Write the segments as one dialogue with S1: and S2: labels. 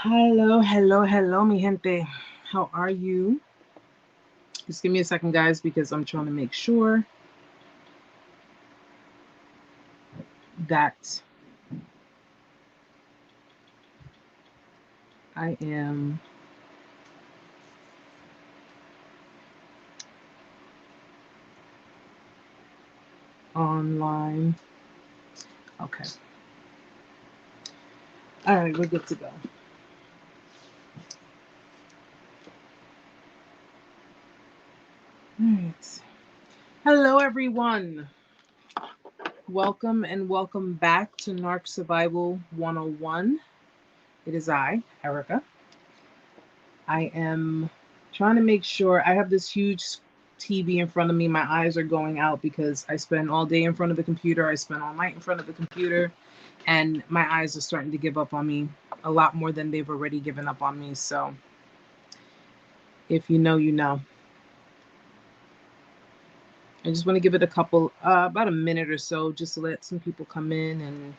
S1: Hello, mi gente. How are you? Just give me a second, guys, because I'm trying to make sure that I am online. Okay. All right, we're good to go. All right. Hello, everyone. Welcome and welcome back to Narc Survival 101. It is I, Erica. I am trying to make sure I have this huge TV in front of me. My eyes are going out because I spend all day in front of the computer. I spend all night in front of the computer, and my eyes are starting to give up on me a lot more than they've already given up on me. So if you know, you know. I just want to give it a couple, about a minute or so, just to let some people come in. And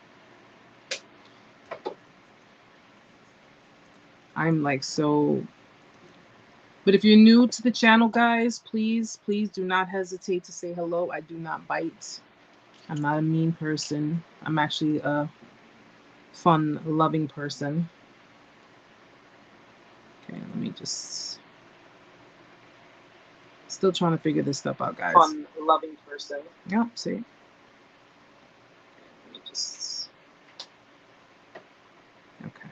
S1: I'm like so. But if you're new to the channel, guys, please do not hesitate to say hello. I do not bite. I'm not a mean person. I'm actually a fun, loving person. Okay, let me just. Still trying to figure this stuff out, guys.
S2: Fun, loving person.
S1: Yeah, see. Let me just. Okay.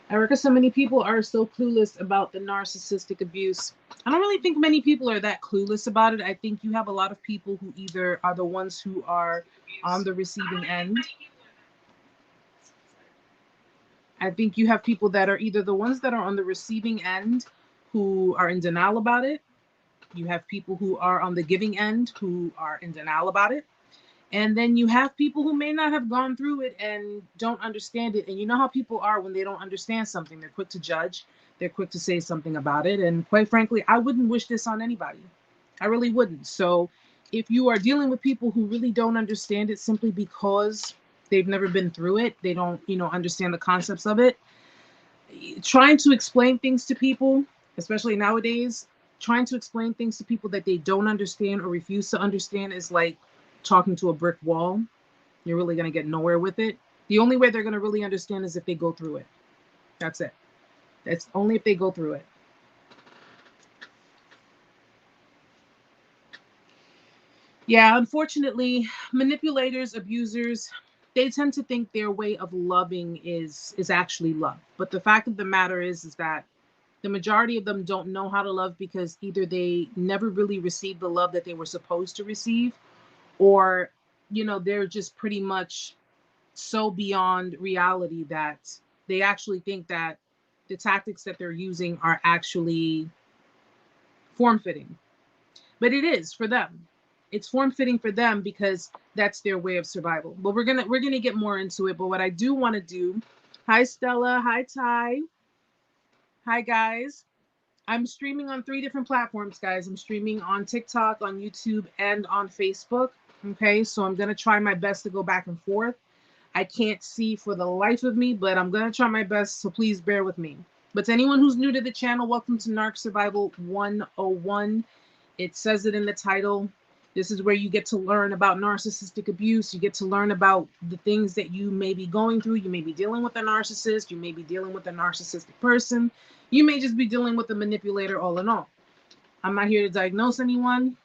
S1: Erica, so many people are so clueless about the narcissistic abuse. I don't really think many people are that clueless about it. I think you have a lot of people who either are the ones who are on the receiving end. I think you have people that are either the ones that are on the receiving end who are in denial about it. You have people who are on the giving end who are in denial about it. And then you have people who may not have gone through it and don't understand it. And you know how people are when they don't understand something. They're quick to judge. They're quick to say something about it. And quite frankly, I wouldn't wish this on anybody. I really wouldn't. So if you are dealing with people who really don't understand it simply because they've never been through it, they don't, understand the concepts of it, trying to explain things to people, especially nowadays, trying to explain things to people that they don't understand or refuse to understand is like talking to a brick wall. You're really going to get nowhere with it. The only way they're going to really understand is if they go through it. That's it. That's only if they go through it. Yeah, unfortunately, manipulators, abusers, they tend to think their way of loving is actually love. But the fact of the matter is that the majority of them don't know how to love because either they never really received the love that they were supposed to receive, or they're just pretty much so beyond reality that they actually think that the tactics that they're using are actually form fitting. But it is for them. It's form fitting for them because that's their way of survival. But we're gonna get more into it. But what I do want to do, hi Stella, hi Ty, hi guys. I'm streaming on 3 different platforms, guys. I'm streaming on TikTok, on YouTube, and on Facebook. Okay, so I'm gonna try my best to go back and forth. I can't see for the life of me, but I'm gonna try my best, so please bear with me. But to anyone who's new to the channel, welcome to Narc Survival 101. It says it in the title. This is where you get to learn about narcissistic abuse. You get to learn about the things that you may be going through. You may be dealing with a narcissist. You may be dealing with a narcissistic person. You may just be dealing with a manipulator all in all. I'm not here to diagnose anyone.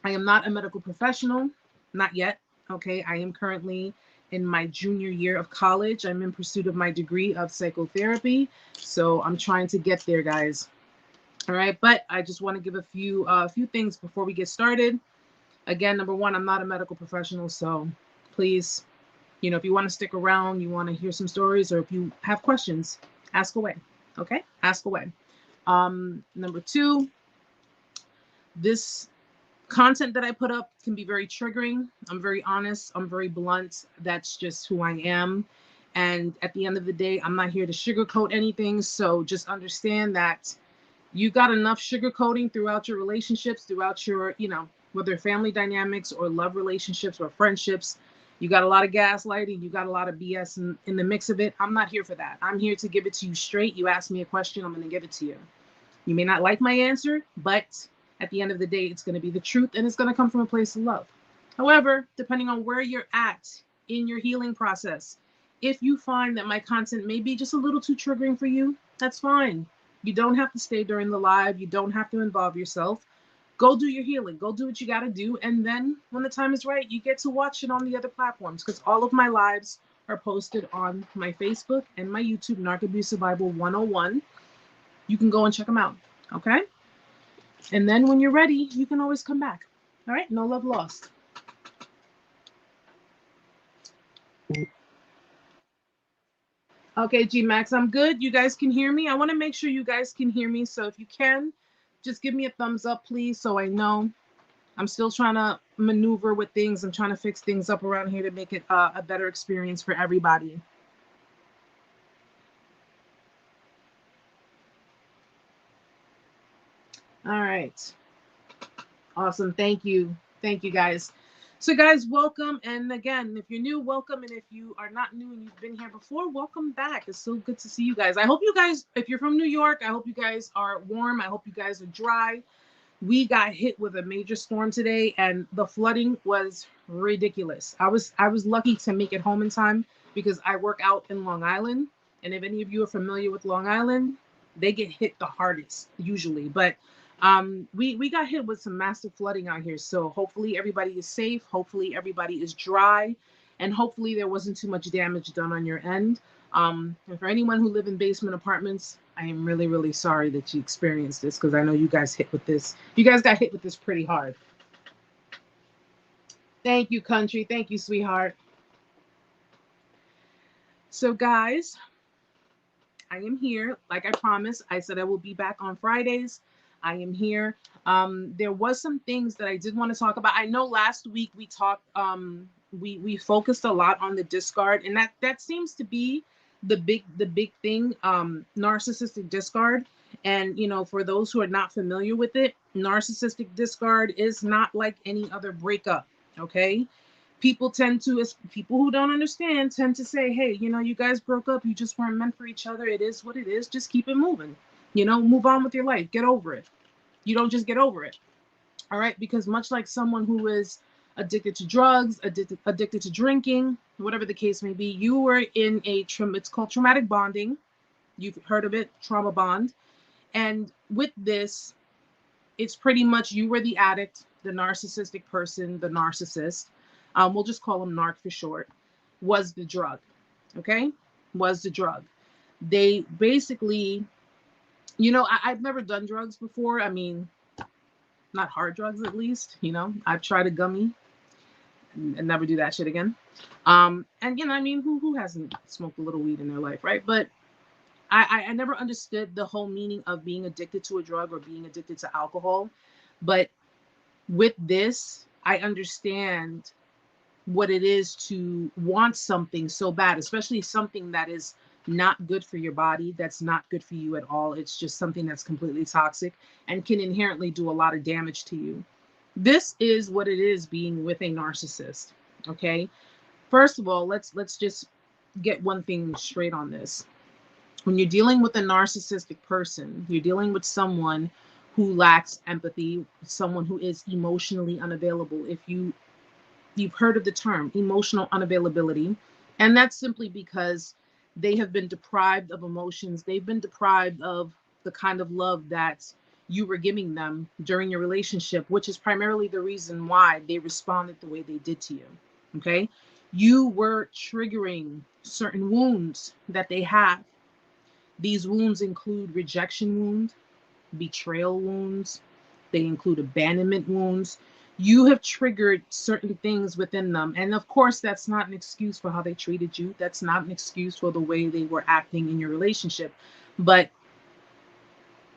S1: I am not a medical professional. Not yet. Okay. I am currently in my junior year of college. I'm in pursuit of my degree of psychotherapy. So I'm trying to get there, guys. All right. But I just want to give a few things before we get started. Again, number one, I'm not a medical professional. So please, if you want to stick around, you want to hear some stories, or if you have questions, ask away. Okay. Ask away. Number two, this content that I put up can be very triggering. I'm very honest. I'm very blunt. That's just who I am. And at the end of the day, I'm not here to sugarcoat anything. So just understand that you got enough sugarcoating throughout your relationships, throughout your, whether family dynamics or love relationships or friendships. You got a lot of gaslighting, you got a lot of BS in the mix of it. I'm not here for that. I'm here to give it to you straight. You ask me a question, I'm going to give it to you. You may not like my answer, but at the end of the day, it's going to be the truth, and it's going to come from a place of love. However, depending on where you're at in your healing process, if you find that my content may be just a little too triggering for you, that's fine. You don't have to stay during the live. You don't have to involve yourself. Go do your healing. Go do what you got to do. And then when the time is right, you get to watch it on the other platforms, because all of my lives are posted on my Facebook and my YouTube, Narc Abuse Survival 101. You can go and check them out. Okay? And then when you're ready, you can always come back. All right? No love lost. Okay, G-Max, I'm good. You guys can hear me. I want to make sure you guys can hear me. So if you can, just give me a thumbs up, please, so I know. I'm still trying to maneuver with things. I'm trying to fix things up around here to make it a better experience for everybody. All right. Awesome. Thank you. Thank you, guys. So, guys, welcome. And again, if you're new, welcome. And if you are not new and you've been here before, welcome back. It's so good to see you guys. I hope you guys, if you're from New York, I hope you guys are warm. I hope you guys are dry. We got hit with a major storm today, and the flooding was ridiculous. I was lucky to make it home in time because I work out in Long Island. And if any of you are familiar with Long Island, they get hit the hardest usually. But we got hit with some massive flooding out here. So hopefully everybody is safe. Hopefully everybody is dry, and hopefully there wasn't too much damage done on your end. And for anyone who live in basement apartments, I am really, really sorry that you experienced this, because I know you guys hit with this. You guys got hit with this pretty hard. Thank you, country. Thank you, sweetheart. So guys, I am here. Like I promised, I said I will be back on Fridays. I am here. There was some things that I did want to talk about. I know last week we talked, we focused a lot on the discard, and that seems to be the big thing, narcissistic discard. And for those who are not familiar with it, narcissistic discard is not like any other breakup. Okay. People who don't understand tend to say, hey, you guys broke up, you just weren't meant for each other. It is what it is. Just keep it moving. Move on with your life. Get over it. You don't just get over it. All right. Because much like someone who is addicted to drugs, addicted to drinking, whatever the case may be, you were in it's called traumatic bonding. You've heard of it, trauma bond. And with this, it's pretty much you were the addict, the narcissistic person, the narcissist. We'll just call them Narc for short, was the drug. Okay. Was the drug. They basically, I've never done drugs before. I mean, not hard drugs, at least. I've tried a gummy and never do that shit again. And who hasn't smoked a little weed in their life, right? But I never understood the whole meaning of being addicted to a drug or being addicted to alcohol. But with this, I understand what it is to want something so bad, especially something that is not good for your body, that's not good for you at all. It's just something that's completely toxic and can inherently do a lot of damage to you. This is what it is being with a narcissist. Okay. First of all, let's just get one thing straight on this. When you're dealing with a narcissistic person, you're dealing with someone who lacks empathy, someone who is emotionally unavailable. If you've heard of the term emotional unavailability, and that's simply because they have been deprived of emotions. They've been deprived of the kind of love that you were giving them during your relationship, which is primarily the reason why they responded the way they did to you. Okay. You were triggering certain wounds that they have. These wounds include rejection wounds, betrayal wounds. They include abandonment wounds. You have triggered certain things within them. And of course, that's not an excuse for how they treated you. That's not an excuse for the way they were acting in your relationship. But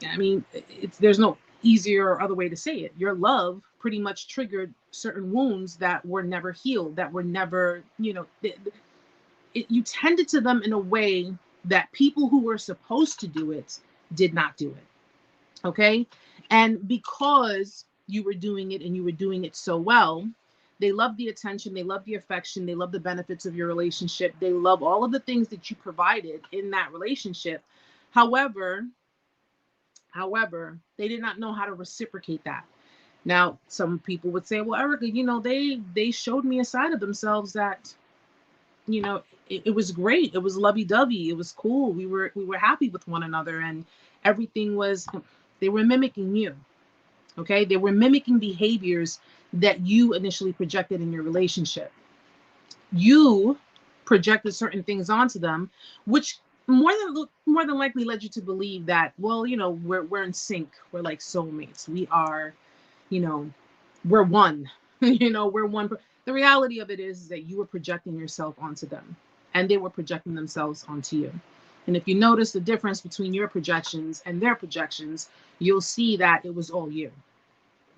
S1: I mean, there's no easier or other way to say it. Your love pretty much triggered certain wounds that were never healed, that were never, you tended to them in a way that people who were supposed to do it did not do it. Okay. And because you were doing it and you were doing it so well. They love the attention, they love the affection, they love the benefits of your relationship, they love all of the things that you provided in that relationship. However, they did not know how to reciprocate that. Now, some people would say, well, Erica, they showed me a side of themselves that, it was great. It was lovey-dovey. It was cool. We were happy with one another, and everything was, they were mimicking you. Okay? They were mimicking behaviors that you initially projected in your relationship. You projected certain things onto them, which more than likely led you to believe that, well, we're in sync. We're like soulmates. We are, you know, we're one. We're one. The reality of it is that you were projecting yourself onto them, and they were projecting themselves onto you. And if you notice the difference between your projections and their projections, you'll see that it was all you.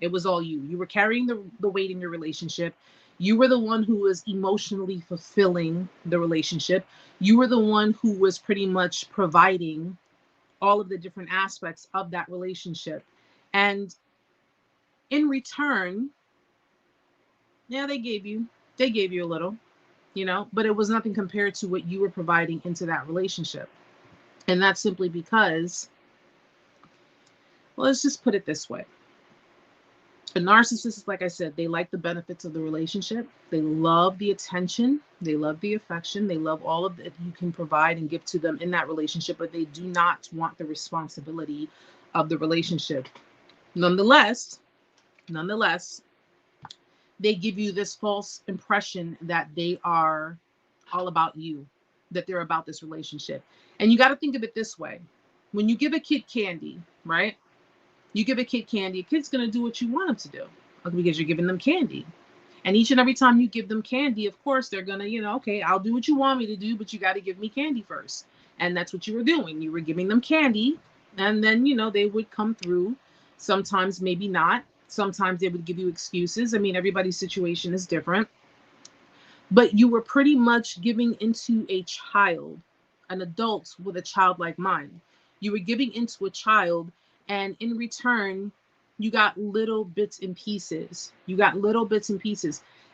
S1: It was all you. You were carrying the weight in your relationship. You were the one who was emotionally fulfilling the relationship. You were the one who was pretty much providing all of the different aspects of that relationship. And in return, yeah, they gave you a little, but it was nothing compared to what you were providing into that relationship. And that's simply because, well, let's just put it this way. A narcissist, like I said, they like the benefits of the relationship. They love the attention. They love the affection. They love all of that you can provide and give to them in that relationship, but they do not want the responsibility of the relationship. Nonetheless, they give you this false impression that they are all about you, that they're about this relationship. And you got to think of it this way. When you give a kid candy, right? You give a kid candy, a kid's going to do what you want them to do because you're giving them candy. And each and every time you give them candy, of course, they're going to, okay, I'll do what you want me to do, but you got to give me candy first. And that's what you were doing. You were giving them candy, and then, they would come through. Sometimes, maybe not. Sometimes they would give you excuses. I mean, everybody's situation is different. But you were pretty much giving into a child, an adult with a childlike mind. You were giving into a child, and in return, you got little bits and pieces.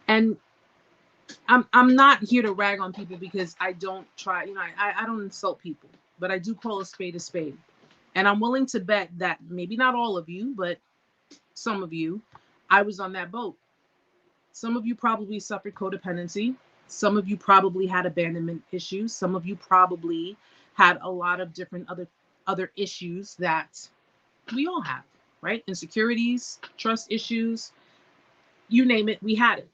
S1: And I'm not here to rag on people because I don't try, I don't insult people, but I do call a spade a spade. And I'm willing to bet that maybe not all of you, but some of you, I was on that boat. Some of you probably suffered codependency. Some of you probably had abandonment issues. Some of you probably had a lot of different other issues that we all have, right? Insecurities, trust issues, you name it, we had it.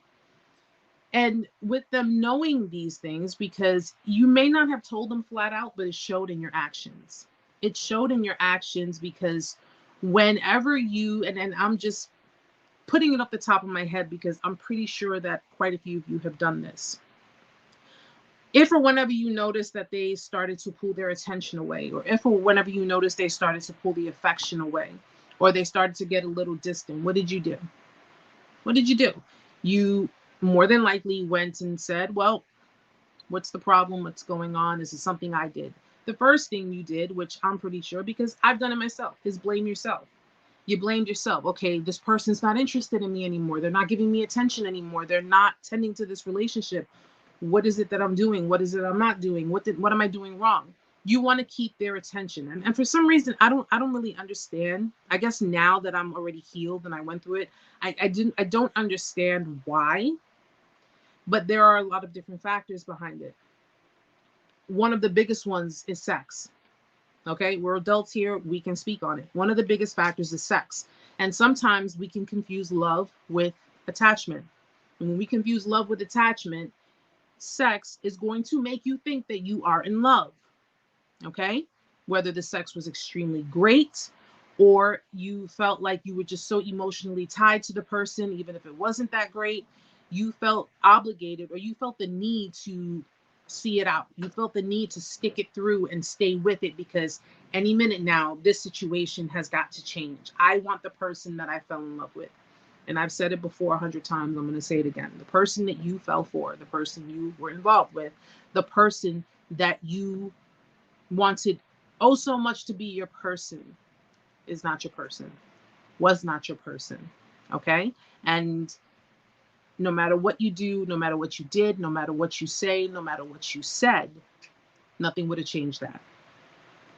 S1: And with them knowing these things, because you may not have told them flat out, but it showed in your actions. It showed in your actions because whenever you, and I'm just putting it off the top of my head because I'm pretty sure that quite a few of you have done this. If or whenever you notice that they started to pull their attention away, or if or whenever you notice they started to pull the affection away, or they started to get a little distant, what did you do? You more than likely went and said, well, what's the problem? What's going on? Is it something I did? The first thing you did, which I'm pretty sure because I've done it myself, is blame yourself. You blamed yourself. Okay, this person's not interested in me anymore. They're not giving me attention anymore. They're not tending to this relationship. What is it that I'm doing? What is it I'm not doing? What am I doing wrong? You want to keep their attention. And for some reason, I don't really understand. I guess now that I'm already healed and I went through it, I don't understand why, but there are a lot of different factors behind it. One of the biggest ones is sex. Okay, we're adults here, we can speak on it. One of the biggest factors is sex. And sometimes we can confuse love with attachment. And when we confuse love with attachment, sex is going to make you think that you are in love. Okay, whether the sex was extremely great or you felt like you were just so emotionally tied to the person, even if it wasn't that great, you felt obligated or you felt the need to see it out. You felt the need to stick it through and stay with it because any minute now, this situation has got to change. I want the person that I fell in love with. And I've said it before 100 times. I'm going to say it again. The person that you fell for, the person you were involved with, the person that you wanted oh so much to be your person is not your person, was not your person. Okay. And no matter what you do, no matter what you did, no matter what you say, no matter what you said, nothing would have changed that.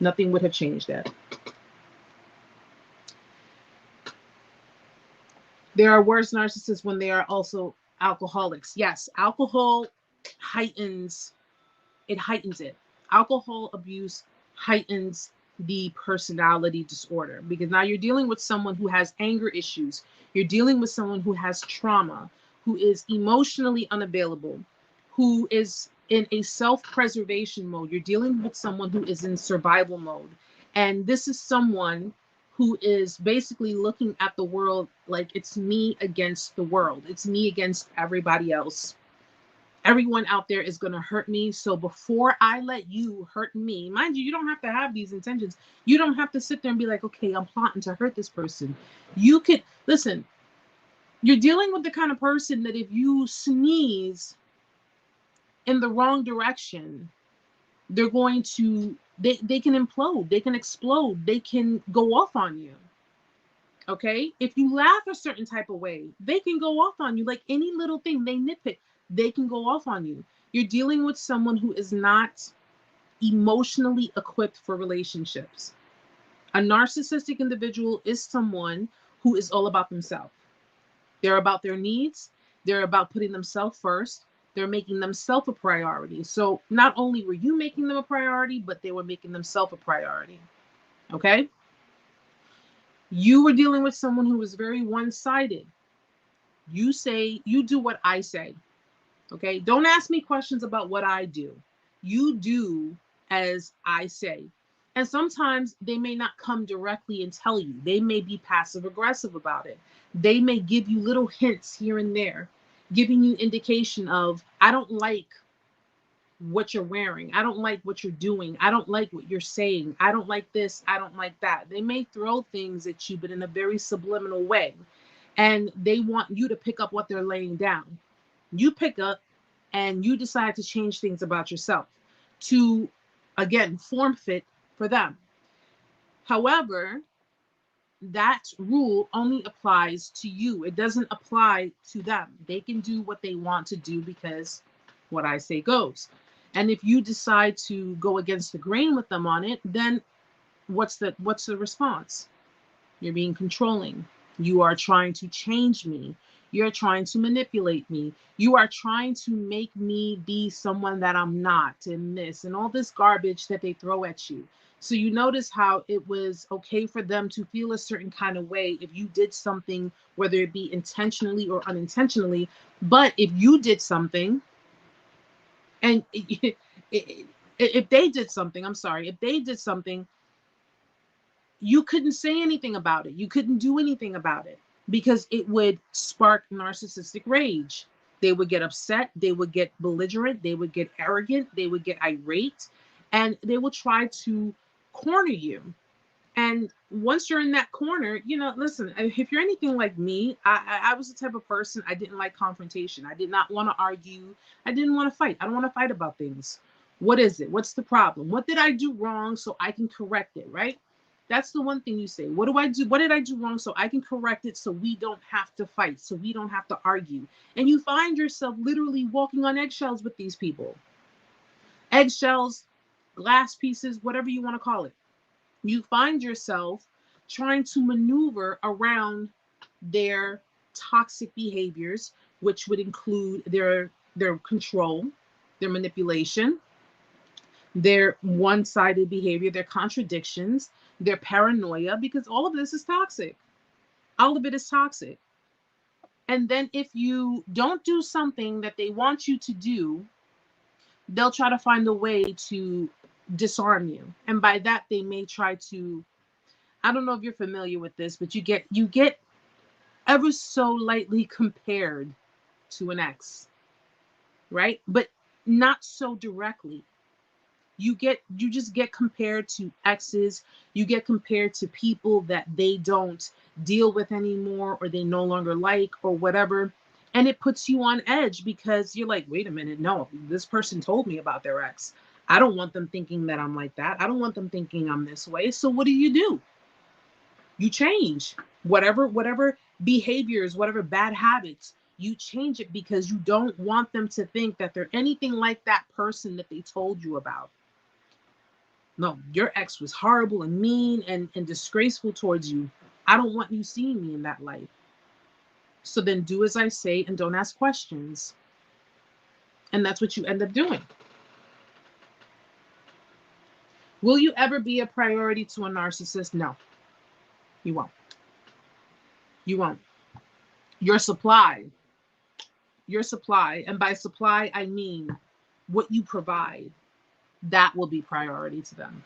S1: Nothing would have changed that. There are worse narcissists when they are also alcoholics. Yes, alcohol heightens heightens it. Alcohol abuse heightens the personality disorder because now you're dealing with someone who has anger issues. You're dealing with someone who has trauma, who is emotionally unavailable, who is in a self-preservation mode. You're dealing with someone who is in survival mode. And this is someone who is basically looking at the world like it's me against the world. It's me against everybody else. Everyone out there is going to hurt me. So before I let you hurt me, mind you, you don't have to have these intentions. You don't have to sit there and be like, okay, I'm plotting to hurt this person. You could, listen, you're dealing with the kind of person that if you sneeze in the wrong direction, they're going to, they can implode, they can explode, they can go off on you. Okay? If you laugh a certain type of way, they can go off on you. Like any little thing, they nitpick, they can go off on you. You're dealing with someone who is not emotionally equipped for relationships. A narcissistic individual is someone who is all about themselves. They're about their needs, they're about putting themselves first, they're making themselves a priority. So not only were you making them a priority, but they were making themselves a priority. Okay? You were dealing with someone who was very one-sided. You say, you do what I say. Okay? Don't ask me questions about what I do. You do as I say. And sometimes they may not come directly and tell you. They may be passive aggressive about it. They may give you little hints here and there, giving you indication of, I don't like what you're wearing. I don't like what you're doing. I don't like what you're saying. I don't like this. I don't like that. They may throw things at you, but in a very subliminal way. And they want you to pick up what they're laying down. You pick up and you decide to change things about yourself to, again, form fit for them. However, that rule only applies to you. It doesn't apply to them. They can do what they want to do because what I say goes. And if you decide to go against the grain with them on it, then what's the response? You're being controlling. You are trying to change me. You're trying to manipulate me. You are trying to make me be someone that I'm not, and this and all this garbage that they throw at you. So you notice how it was okay for them to feel a certain kind of way if you did something, whether it be intentionally or unintentionally. But if you did something, and if they did something, I'm sorry, if they did something, you couldn't say anything about it. You couldn't do anything about it because it would spark narcissistic rage. They would get upset, they would get belligerent, they would get arrogant, they would get irate, and they will try to corner you. And once you're in that corner, listen, if you're anything like me, I was the type of person, I didn't like confrontation. I did not want to argue. I didn't want to fight. I don't want to fight about things. What is it? What's the problem? What did I do wrong so I can correct it, right? That's the one thing you say. What do I do? What did I do wrong so I can correct it so we don't have to fight, so we don't have to argue? And you find yourself literally walking on eggshells with these people. Eggshells, glass pieces, whatever you want to call it. You find yourself trying to maneuver around their toxic behaviors, which would include their control, their manipulation, their one-sided behavior, their contradictions, their paranoia, because all of this is toxic. All of it is toxic. And then if you don't do something that they want you to do, they'll try to find a way to disarm you. And by that, they may try to, I don't know if you're familiar with this, but you get ever so lightly compared to an ex, right? But not so directly. You just get compared to exes. You get compared to people that they don't deal with anymore, or they no longer like, or whatever. And it puts you on edge because you're like, wait a minute, no, this person told me about their ex. I don't want them thinking that I'm like that. I don't want them thinking I'm this way. So what do? You change. Whatever behaviors, whatever bad habits, you change it because you don't want them to think that they're anything like that person that they told you about. No, your ex was horrible and mean and disgraceful towards you. I don't want you seeing me in that light. So then do as I say and don't ask questions. And that's what you end up doing. Will you ever be a priority to a narcissist? No, you won't. You won't. Your supply, and by supply, I mean what you provide, that will be priority to them.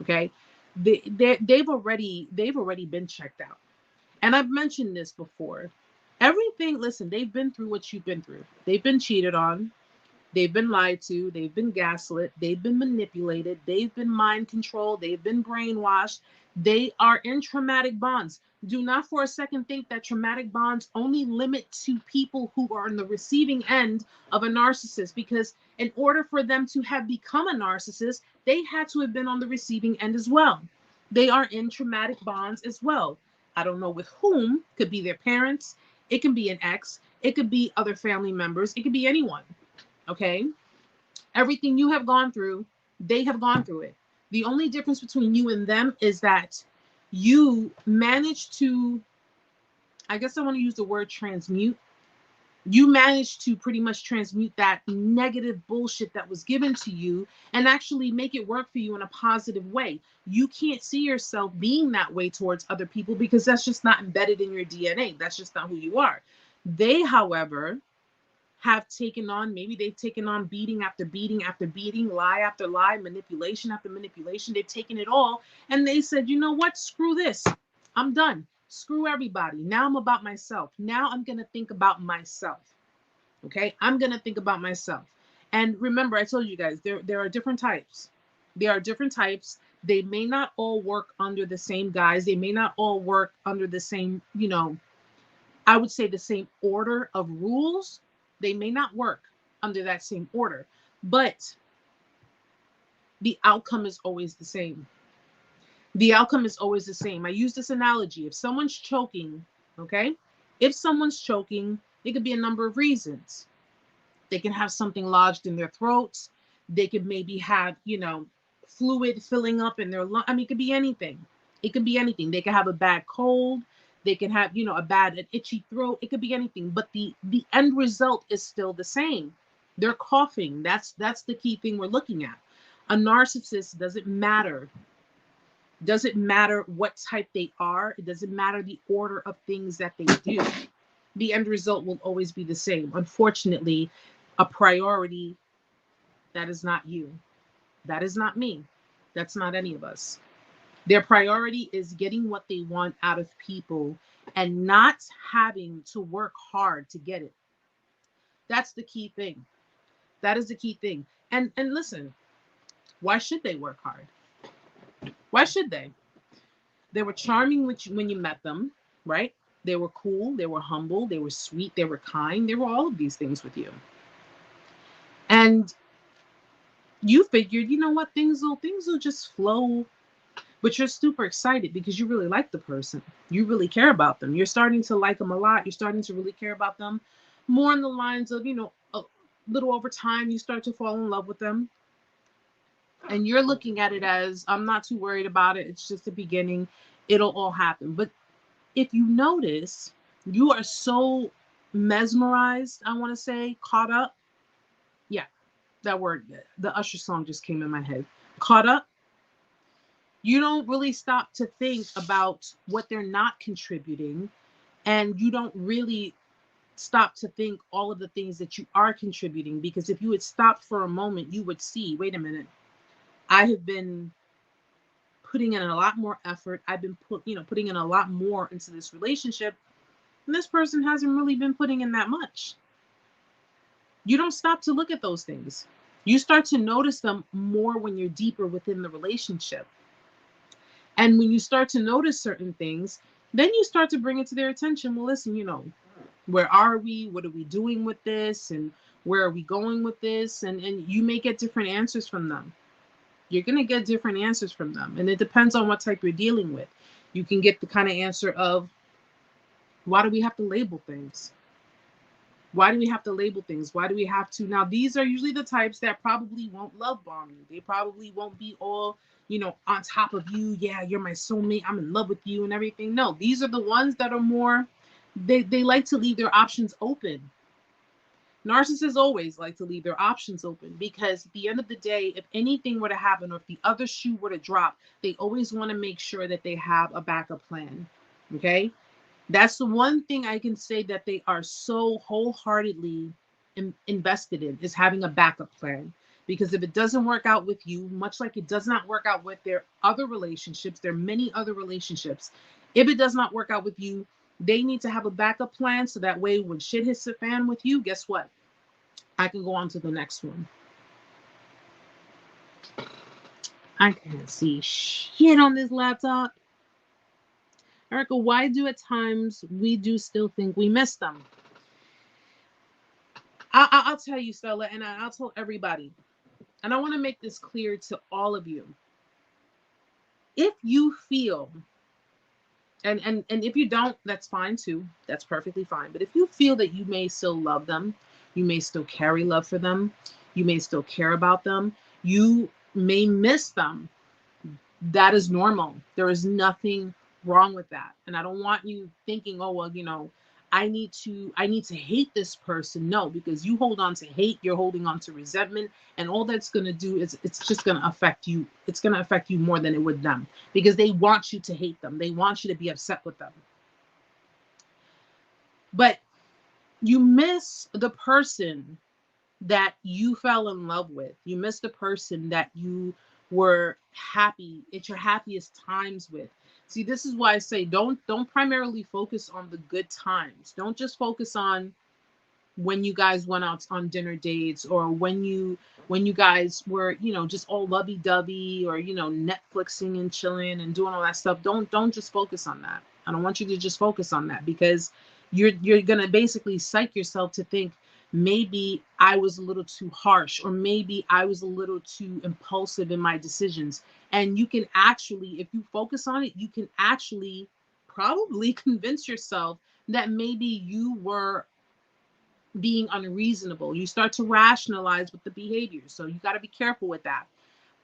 S1: Okay. They've already been checked out. And I've mentioned this before. Everything, listen, they've been through what you've been through. They've been cheated on. They've been lied to. They've been gaslit. They've been manipulated. They've been mind controlled. They've been brainwashed. They are in traumatic bonds. Do not for a second think that traumatic bonds only limit to people who are on the receiving end of a narcissist, because in order for them to have become a narcissist, they had to have been on the receiving end as well. They are in traumatic bonds as well. I don't know with whom. Could be their parents. It can be an ex. It could be other family members. It could be anyone. Okay? Everything you have gone through, they have gone through it. The only difference between you and them is that you managed to, I guess I want to use the word transmute. You managed to pretty much transmute that negative bullshit that was given to you and actually make it work for you in a positive way. You can't see yourself being that way towards other people because that's just not embedded in your DNA. That's just not who you are. They, however, have taken on, maybe they've taken on beating after beating after beating, lie after lie, manipulation after manipulation. They've taken it all and they said, you know what? Screw this. I'm done. Screw everybody. Now I'm about myself. Now I'm going to think about myself. Okay? I'm going to think about myself. And remember, I told you guys, there are different types. There are different types. They may not all work under the same guise. They may not all work under the same, I would say the same order of rules. They may not work under that same order, but the outcome is always the same. The outcome is always the same. I use this analogy. If someone's choking, okay? If someone's choking, it could be a number of reasons. They can have something lodged in their throats. They could maybe have, fluid filling up in their lung. I mean, it could be anything. It could be anything. They could have a bad cold. They can have, an itchy throat. It could be anything, but the end result is still the same. They're coughing. That's the key thing we're looking at. A narcissist, doesn't matter what type they are. It doesn't matter the order of things that they do. The end result will always be the same. Unfortunately, a priority, that is not you. That is not me. That's not any of us. Their priority is getting what they want out of people and not having to work hard to get it. That's the key thing. That is the key thing. And listen, why should they work hard? Why should they? They were charming when you met them, right? They were cool. They were humble. They were sweet. They were kind. They were all of these things with you. And you figured, you know what, things will just flow. But you're super excited because you really like the person. You really care about them. You're starting to like them a lot. You're starting to really care about them. More in the lines of, a little over time, you start to fall in love with them. And you're looking at it as, I'm not too worried about it. It's just the beginning. It'll all happen. But if you notice, you are so mesmerized, I want to say, caught up. Yeah, that word, the Usher song just came in my head. Caught up. You don't really stop to think about what they're not contributing, and you don't really stop to think all of the things that you are contributing, because if you had stopped for a moment, you would see, wait a minute, I have been putting in a lot more effort. I've been putting in a lot more into this relationship, and this person hasn't really been putting in that much. You don't stop to look at those things. You start to notice them more when you're deeper within the relationship. And when you start to notice certain things, then you start to bring it to their attention. Well, listen, where are we? What are we doing with this? And where are we going with this? And you may get different answers from them. You're going to get different answers from them. And it depends on what type you're dealing with. You can get the kind of answer of, Why do we have to label things? Why do we have to label things? Why do we have to? Now, these are usually the types that probably won't love bomb you. They probably won't be all, on top of you. Yeah, you're my soulmate. I'm in love with you and everything. No, these are the ones that are more, they like to leave their options open. Narcissists always like to leave their options open because at the end of the day, if anything were to happen or if the other shoe were to drop, they always want to make sure that they have a backup plan. Okay? That's the one thing I can say that they are so wholeheartedly invested in is having a backup plan. Because if it doesn't work out with you, much like it does not work out with their other relationships, there are many other relationships. If it does not work out with you, they need to have a backup plan so that way when shit hits the fan with you, guess what? I can go on to the next one. I can't see shit on this laptop. Erica, why do at times we do still think we miss them? I'll tell you, Stella, and I'll tell everybody. And I want to make this clear to all of you. If you feel, and if you don't, that's fine too. That's perfectly fine. But if you feel that you may still love them, you may still carry love for them, you may still care about them, you may miss them, that is normal. There is nothing wrong with that. And I don't want you thinking, oh, well, I need to hate this person. No, because you hold on to hate, you're holding on to resentment, and all that's going to do is it's just going to affect you. It's going to affect you more than it would them because they want you to hate them. They want you to be upset with them. But you miss the person that you fell in love with. You miss the person that you were happy at your happiest times with. See, this is why I say don't primarily focus on the good times. Don't just focus on when you guys went out on dinner dates or when you guys were, just all lovey-dovey or, Netflixing and chilling and doing all that stuff. Don't just focus on that. I don't want you to just focus on that because you're going to basically psych yourself to think maybe I was a little too harsh or maybe I was a little too impulsive in my decisions. And you can actually, if you focus on it, you can actually probably convince yourself that maybe you were being unreasonable. You start to rationalize with the behavior. So you got to be careful with that.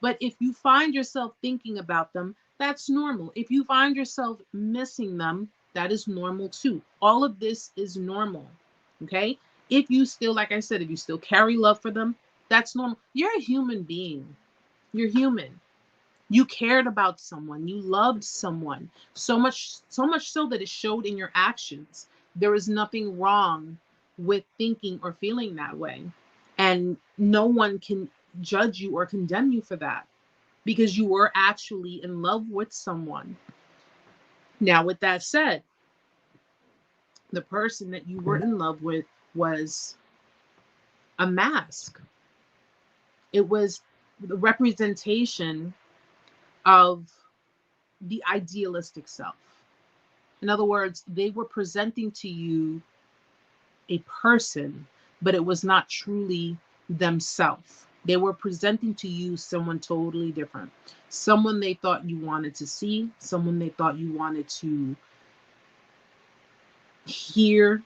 S1: But if you find yourself thinking about them, that's normal. If you find yourself missing them, that is normal too. All of this is normal. Okay? If you still, like I said, if you still carry love for them, that's normal. You're a human being. You're human. You cared about someone. You loved someone. So much so that it showed in your actions. There is nothing wrong with thinking or feeling that way. And no one can judge you or condemn you for that because you were actually in love with someone. Now, with that said, the person that you were in love with was a mask. It was the representation of the idealistic self. In other words, they were presenting to you a person, but it was not truly themselves. They were presenting to you someone totally different, someone they thought you wanted to see, someone they thought you wanted to hear,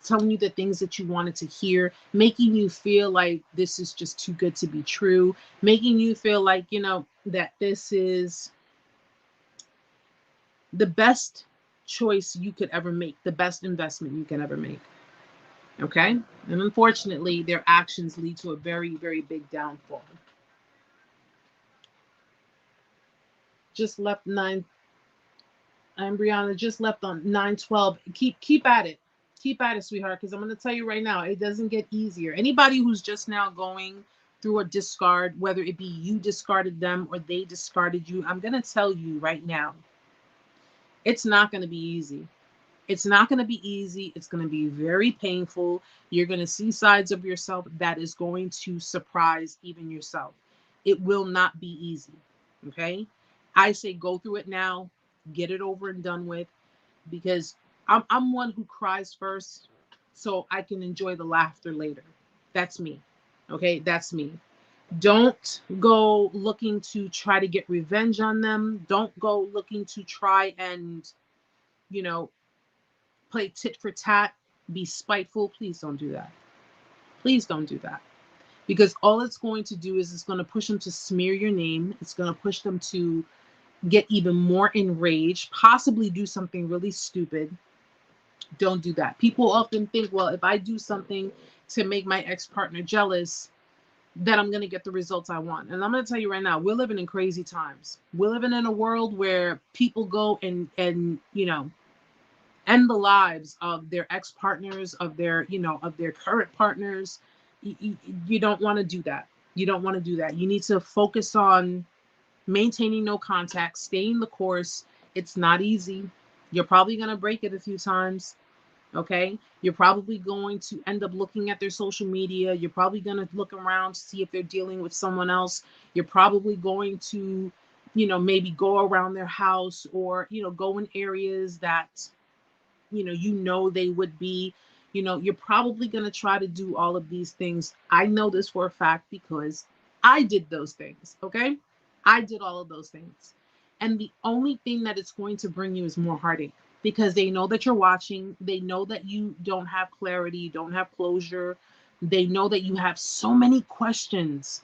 S1: telling you the things that you wanted to hear, making you feel like this is just too good to be true, making you feel like, that this is the best choice you could ever make, the best investment you can ever make. Okay? And unfortunately, their actions lead to a very, very big downfall. Just left 9. I'm Brianna, just left on 912. Keep at it. Keep at it, sweetheart, because I'm going to tell you right now, it doesn't get easier. Anybody who's just now going through a discard, whether it be you discarded them or they discarded you, I'm going to tell you right now, it's not going to be easy. It's not going to be easy. It's going to be very painful. You're going to see sides of yourself that is going to surprise even yourself. It will not be easy. Okay? I say go through it now. Get it over and done with, because I'm one who cries first so I can enjoy the laughter later. That's me. Okay? That's me. Don't go looking to try to get revenge on them. Don't go looking to try and, play tit for tat, be spiteful. Please don't do that. Please don't do that. Because all it's going to do is it's going to push them to smear your name. It's going to push them to get even more enraged, possibly do something really stupid. Don't do that. People often think, well, if I do something to make my ex-partner jealous, then I'm going to get the results I want. And I'm going to tell you right now, we're living in crazy times. We're living in a world where people go and end the lives of their ex-partners, of their current partners. You don't want to do that. You don't want to do that. You need to focus on maintaining no contact, staying the course. It's not easy. You're probably going to break it a few times. Okay. You're probably going to end up looking at their social media. You're probably going to look around to see if they're dealing with someone else. You're probably going to, maybe go around their house or, go in areas that, they would be. You're probably going to try to do all of these things. I know this for a fact because I did those things. Okay. I did all of those things. And the only thing that it's going to bring you is more heartache because they know that you're watching. They know that you don't have clarity, you don't have closure. They know that you have so many questions.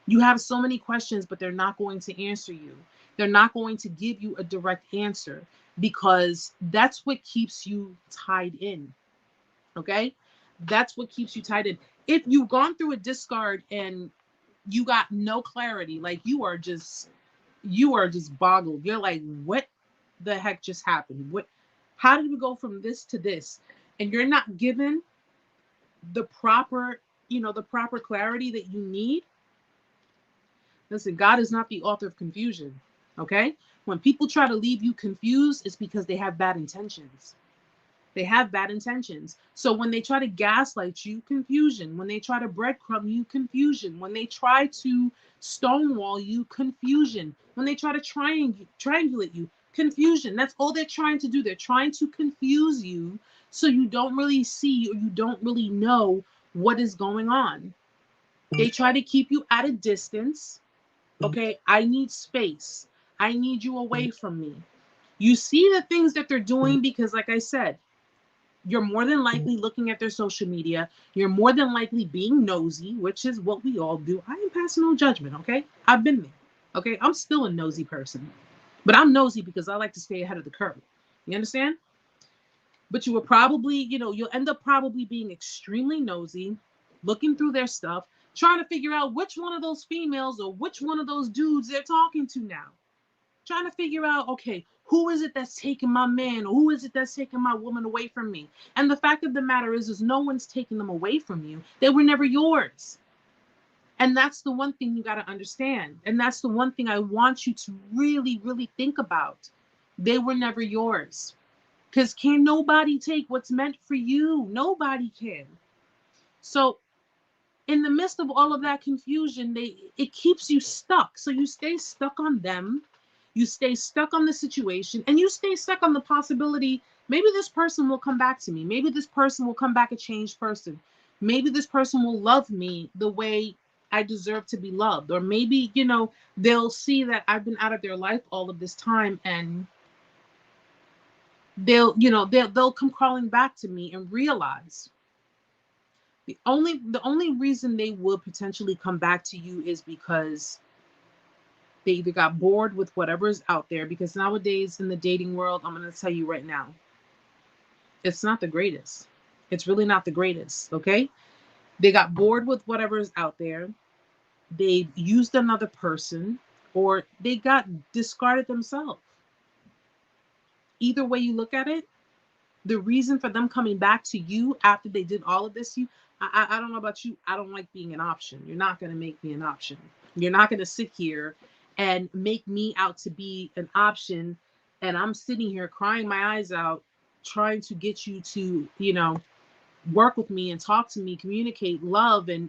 S1: You have so many questions, but they're not going to answer you. They're not going to give you a direct answer because that's what keeps you tied in. Okay? That's what keeps you tied in. If you've gone through a discard and you got no clarity, like you are just boggled. You're like, what the heck just happened? How did we go from this to this? And you're not given the proper, the proper clarity that you need. Listen, God is not the author of confusion. Okay? When people try to leave you confused, it's because they have bad intentions. They have bad intentions. So when they try to gaslight you, confusion. When they try to breadcrumb you, confusion. When they try to stonewall you, confusion. When they try to triangulate you, confusion. That's all they're trying to do. They're trying to confuse you so you don't really see or you don't really know what is going on. They try to keep you at a distance. Okay, I need space. I need you away from me. You see the things that they're doing because, like I said, you're more than likely looking at their social media. You're more than likely being nosy, which is what we all do. I am passing no judgment, okay? I've been there, okay? I'm still a nosy person, but I'm nosy because I like to stay ahead of the curve. You understand? But you will probably, you'll end up probably being extremely nosy, looking through their stuff, trying to figure out which one of those females or which one of those dudes they're talking to now. Trying to figure out, okay, who is it that's taking my man or who is it that's taking my woman away from me? And the fact of the matter is no one's taking them away from you. They were never yours. And that's the one thing you got to understand. And that's the one thing I want you to really, really think about. They were never yours. Because can nobody take what's meant for you? Nobody can. So in the midst of all of that confusion, it keeps you stuck. So you stay stuck on them. You stay stuck on the situation and you stay stuck on the possibility, maybe this person will come back to me. Maybe this person will come back a changed person. Maybe this person will love me the way I deserve to be loved. Or maybe, they'll see that I've been out of their life all of this time and they'll come crawling back to me and realize the only reason they will potentially come back to you is because they either got bored with whatever is out there, because nowadays in the dating world, I'm going to tell you right now, it's not the greatest. It's really not the greatest, okay? They got bored with whatever is out there. They used another person or they got discarded themselves. Either way you look at it, the reason for them coming back to you after they did all of this, I don't know about you, I don't like being an option. You're not going to make me an option. You're not going to sit here and make me out to be an option. And I'm sitting here crying my eyes out, trying to get you to, work with me and talk to me, communicate, love, and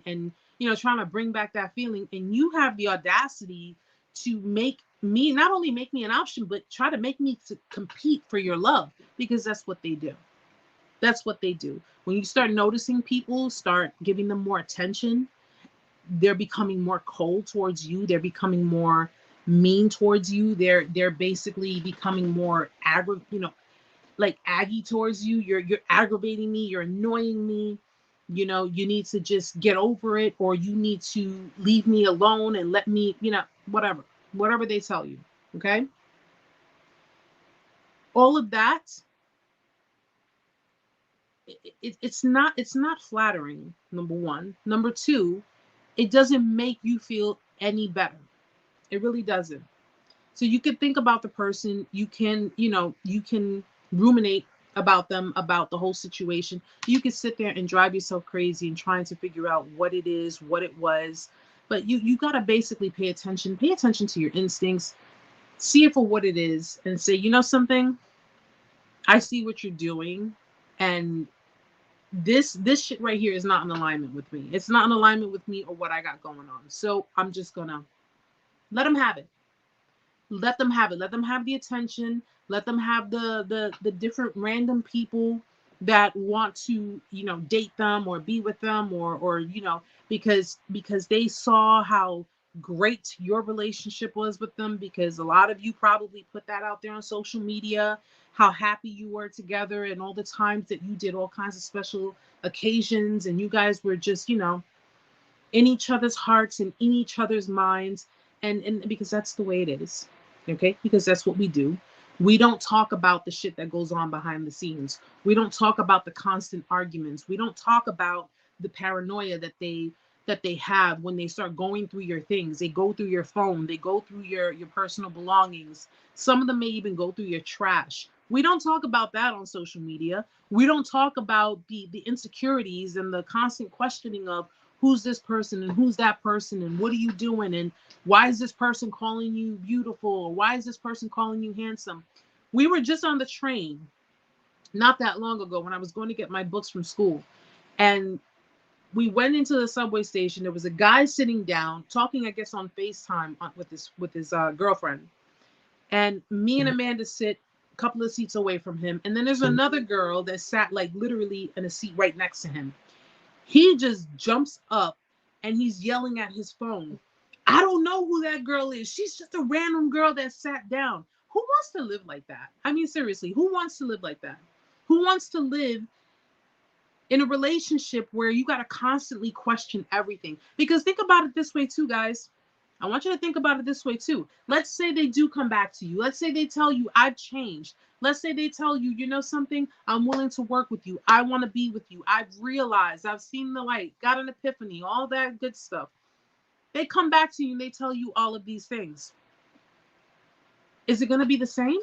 S1: trying to bring back that feeling. And you have the audacity to not only make me an option, but try to make me to compete for your love, because that's what they do. That's what they do. When you start noticing people, start giving them more attention, they're becoming more cold towards you. They're becoming more mean towards you. They're basically becoming more like aggy towards you. You're aggravating me, you're annoying me. You know, you need to just get over it, or you need to leave me alone and let me, whatever they tell you. Okay? All of that, it's not flattering, number one. Number two, it doesn't make you feel any better. It really doesn't. So you can think about the person, you can ruminate about them, about the whole situation. You can sit there and drive yourself crazy and trying to figure out what it is, what it was. But you got to basically pay attention. Pay attention to your instincts. See it for what it is and say, you know something? I see what you're doing, and this shit right here is not in alignment with me. It's not in alignment with me or what I got going on. So I'm just gonna let them have it. Let them have it. Let them have the attention. Let them have the different random people that want to, date them or be with them, or because they saw how great your relationship was with them, because a lot of you probably put that out there on social media, how happy you were together and all the times that you did all kinds of special occasions, and you guys were just, in each other's hearts and in each other's minds. And because that's the way it is. Okay? Because that's what we do. We don't talk about the shit that goes on behind the scenes. We don't talk about the constant arguments. We don't talk about the paranoia that they have when they start going through your things. They go through your phone, they go through your personal belongings. Some of them may even go through your trash. We don't talk about that on social media. We don't talk about the insecurities and the constant questioning of who's this person and who's that person and what are you doing and why is this person calling you beautiful, or why is this person calling you handsome. We were just on the train not that long ago when I was going to get my books from school, and we went into the subway station. There was a guy sitting down talking, I guess, on FaceTime with his girlfriend, and me and Amanda sit a couple of seats away from him, and then there's another girl that sat like literally in a seat right next to him. He just jumps up and he's yelling at his phone. I don't know who that girl is. She's just a random girl that sat down. Who wants to live like that? I mean, seriously, who wants to live like that? Who wants to live in a relationship where you got to constantly question everything? Because think about it this way too, guys. I want you to think about it this way too. Let's say they do come back to you. Let's say they tell you, I've changed. Let's say they tell you, you know something? I'm willing to work with you. I want to be with you. I've realized, I've seen the light, got an epiphany, all that good stuff. They come back to you and they tell you all of these things. Is it going to be the same?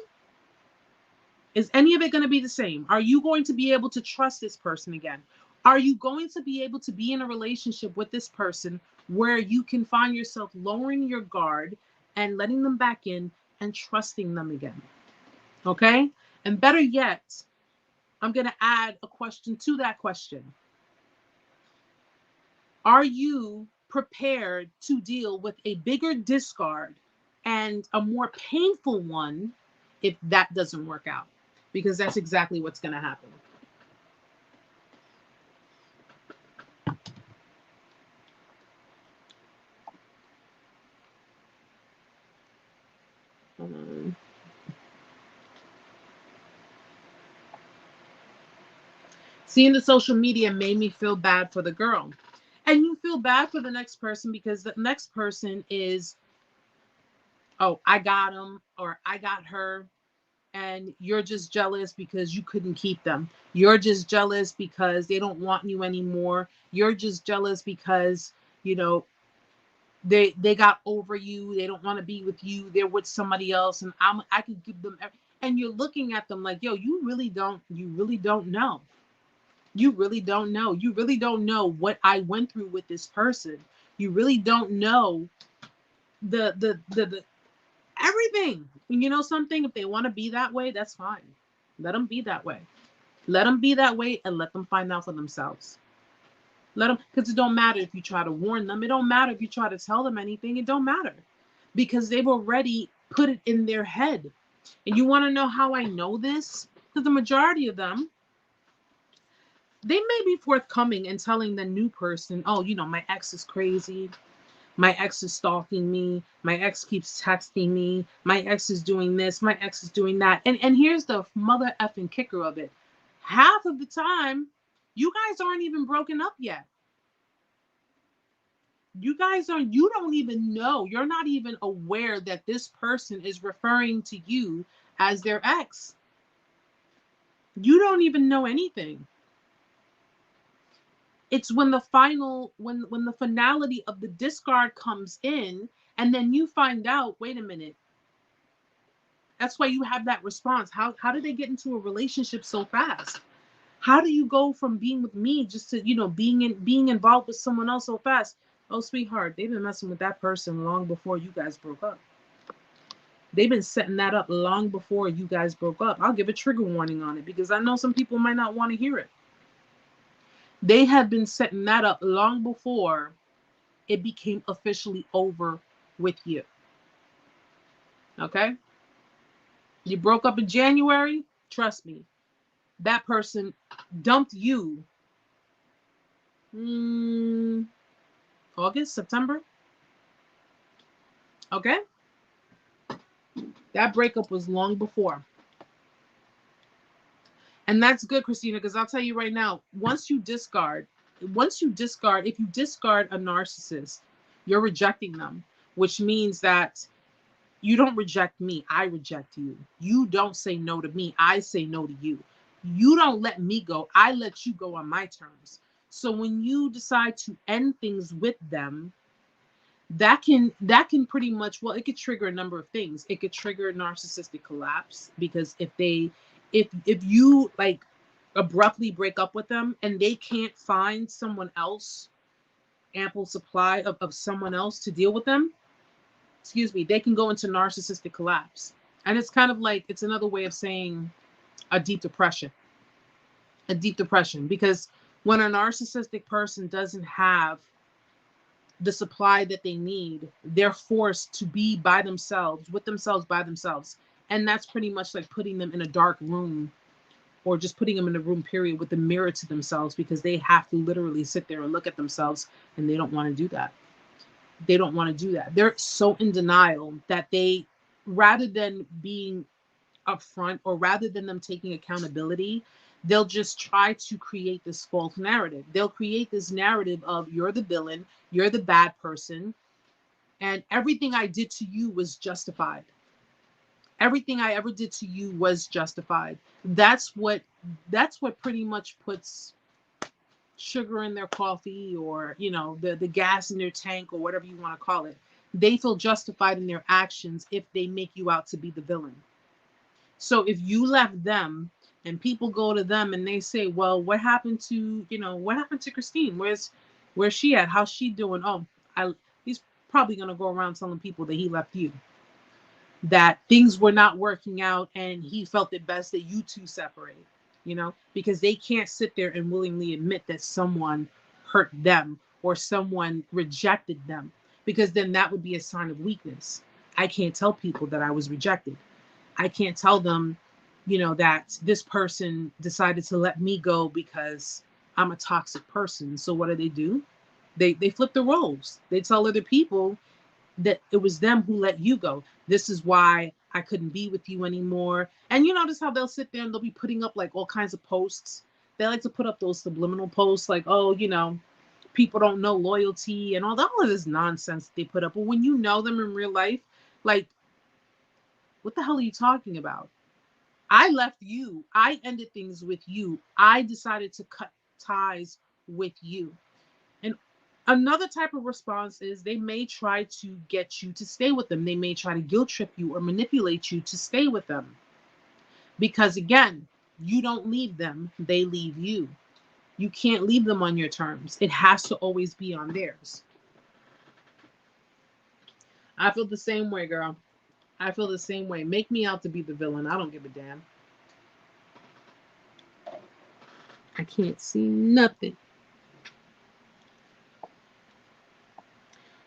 S1: Is any of it going to be the same? Are you going to be able to trust this person again? Are you going to be able to be in a relationship with this person where you can find yourself lowering your guard and letting them back in and trusting them again? Okay? And better yet, I'm going to add a question to that question. Are you prepared to deal with a bigger discard and a more painful one if that doesn't work out? Because that's exactly what's going to happen. Seeing the social media made me feel bad for the girl. And you feel bad for the next person because the next person is, oh, I got him or I got her. And you're just jealous because you couldn't keep them. You're just jealous because they don't want you anymore. You're just jealous because, they got over you. They don't want to be with you. They're with somebody else, and I could give them. And you're looking at them like, yo, you really don't know. You really don't know. You really don't know what I went through with this person. You really don't know the everything. And you know something? If they want to be that way, that's fine. Let them be that way. Let them be that way and let them find out for themselves. Let them, because it don't matter if you try to warn them. It don't matter if you try to tell them anything. It don't matter because they've already put it in their head. And you want to know how I know this? Because the majority of them, they may be forthcoming and telling the new person, oh, my ex is crazy. My ex is stalking me. My ex keeps texting me. My ex is doing this. My ex is doing that. And here's the mother effing kicker of it. Half of the time, you guys aren't even broken up yet. You don't even know. You're not even aware that this person is referring to you as their ex. You don't even know anything. It's when the finality of the discard comes in, and then you find out, wait a minute. That's why you have that response. How did they get into a relationship so fast? How do you go from being with me just to, being involved with someone else so fast? Oh, sweetheart, they've been messing with that person long before you guys broke up. They've been setting that up long before you guys broke up. I'll give a trigger warning on it because I know some people might not want to hear it. They have been setting that up long before it became officially over with you. Okay? You broke up in January, trust me, that person dumped you August, September. Okay? That breakup was long before. And that's good, Christina, because I'll tell you right now, if you discard a narcissist, you're rejecting them, which means that you don't reject me, I reject you. You don't say no to me, I say no to you. You don't let me go, I let you go on my terms. So when you decide to end things with them, that can pretty much, well, it could trigger a number of things. It could trigger narcissistic collapse, because if you like abruptly break up with them and they can't find someone else, ample supply of someone else to deal with them, they can go into narcissistic collapse. And it's kind of like, it's another way of saying a deep depression. Because when a narcissistic person doesn't have the supply that they need, they're forced to be by themselves, by themselves. And that's pretty much like putting them in a dark room, or just putting them in a room, period, with a mirror to themselves, because they have to literally sit there and look at themselves, and they don't want to do that. They're so in denial that they, rather than being upfront, or rather than them taking accountability, they'll just try to create this false narrative. They'll create this narrative of, you're the villain, you're the bad person, and everything I did to you was justified. Everything I ever did to you was justified. That's what pretty much puts sugar in their coffee, or the gas in their tank, or whatever you want to call it. They feel justified in their actions if they make you out to be the villain. So if you left them and people go to them and they say, well, what happened to Christine? Where's she at? How's she doing? Oh, he's probably going to go around telling people that he left you, that things were not working out, and he felt it best that you two separate, because they can't sit there and willingly admit that someone hurt them or someone rejected them, because then that would be a sign of weakness. I can't tell people that I was rejected. I can't tell them, that this person decided to let me go because I'm a toxic person. So what do? They flip the roles. They tell other people that it was them who let you go. This is why I couldn't be with you anymore. And you notice how they'll sit there and they'll be putting up like all kinds of posts. They like to put up those subliminal posts like, oh, people don't know loyalty and all of this nonsense that they put up. But when you know them in real life, like, what the hell are you talking about? I left you. I ended things with you. I decided to cut ties with you. And another type of response is they may try to get you to stay with them. They may try to guilt trip you or manipulate you to stay with them. Because again, you don't leave them, they leave you. You can't leave them on your terms. It has to always be on theirs. I feel the same way, girl. I feel the same way. Make me out to be the villain. I don't give a damn. I can't see nothing.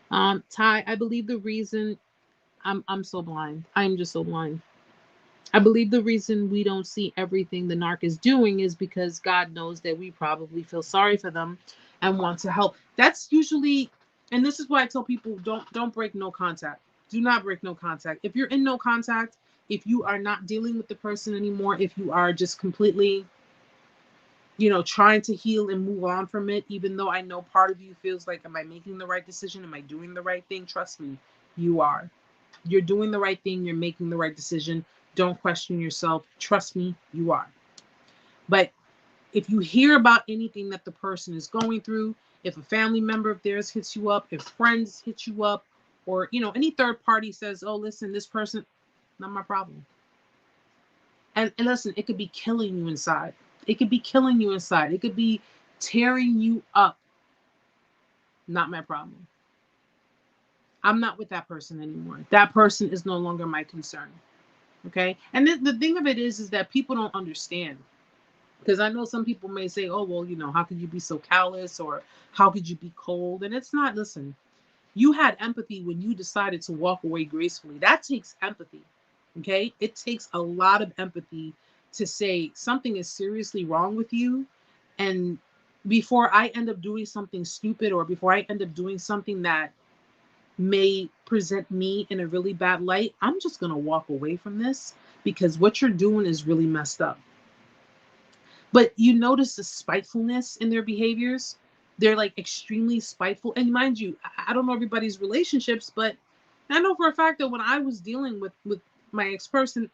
S1: Ty, I believe the reason I'm so blind. I'm just so blind. I believe the reason we don't see everything the narc is doing is because God knows that we probably feel sorry for them and want to help. That's usually And this is why I tell people don't break no contact. Do not break no contact. If you're in no contact, if you are not dealing with the person anymore, if you are just completely, trying to heal and move on from it, even though I know part of you feels like, am I making the right decision? Am I doing the right thing? Trust me, you are. You're doing the right thing. You're making the right decision. Don't question yourself. Trust me, you are. But if you hear about anything that the person is going through, if a family member of theirs hits you up, if friends hit you up, or any third party says, oh, listen, this person, not my problem. And listen, it could be killing you inside. It could be killing you inside. It could be tearing you up. Not my problem. I'm not with that person anymore. That person is no longer my concern. Okay. And the thing of it is that people don't understand. Because I know some people may say, oh, well, how could you be so callous, or how could you be cold? And it's not, listen, you had empathy when you decided to walk away gracefully. That takes empathy. Okay. It takes a lot of empathy to say something is seriously wrong with you. And before I end up doing something stupid, or before I end up doing something that may present me in a really bad light, I'm just going to walk away from this, because what you're doing is really messed up. But you notice the spitefulness in their behaviors. They're like extremely spiteful. And mind you, I don't know everybody's relationships, but I know for a fact that when I was dealing with my ex-person,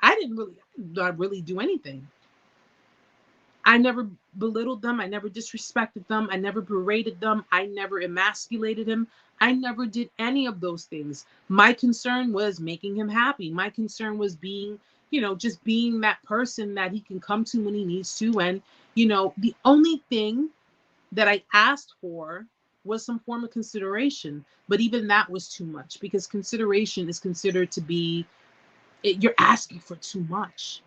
S1: I didn't really not really do anything. I never belittled them. I never disrespected them. I never berated them. I never emasculated him. I never did any of those things. My concern was making him happy. My concern was being, just being that person that he can come to when he needs to. And, the only thing that I asked for was some form of consideration. But even that was too much, because consideration is considered to be, you're asking for too much.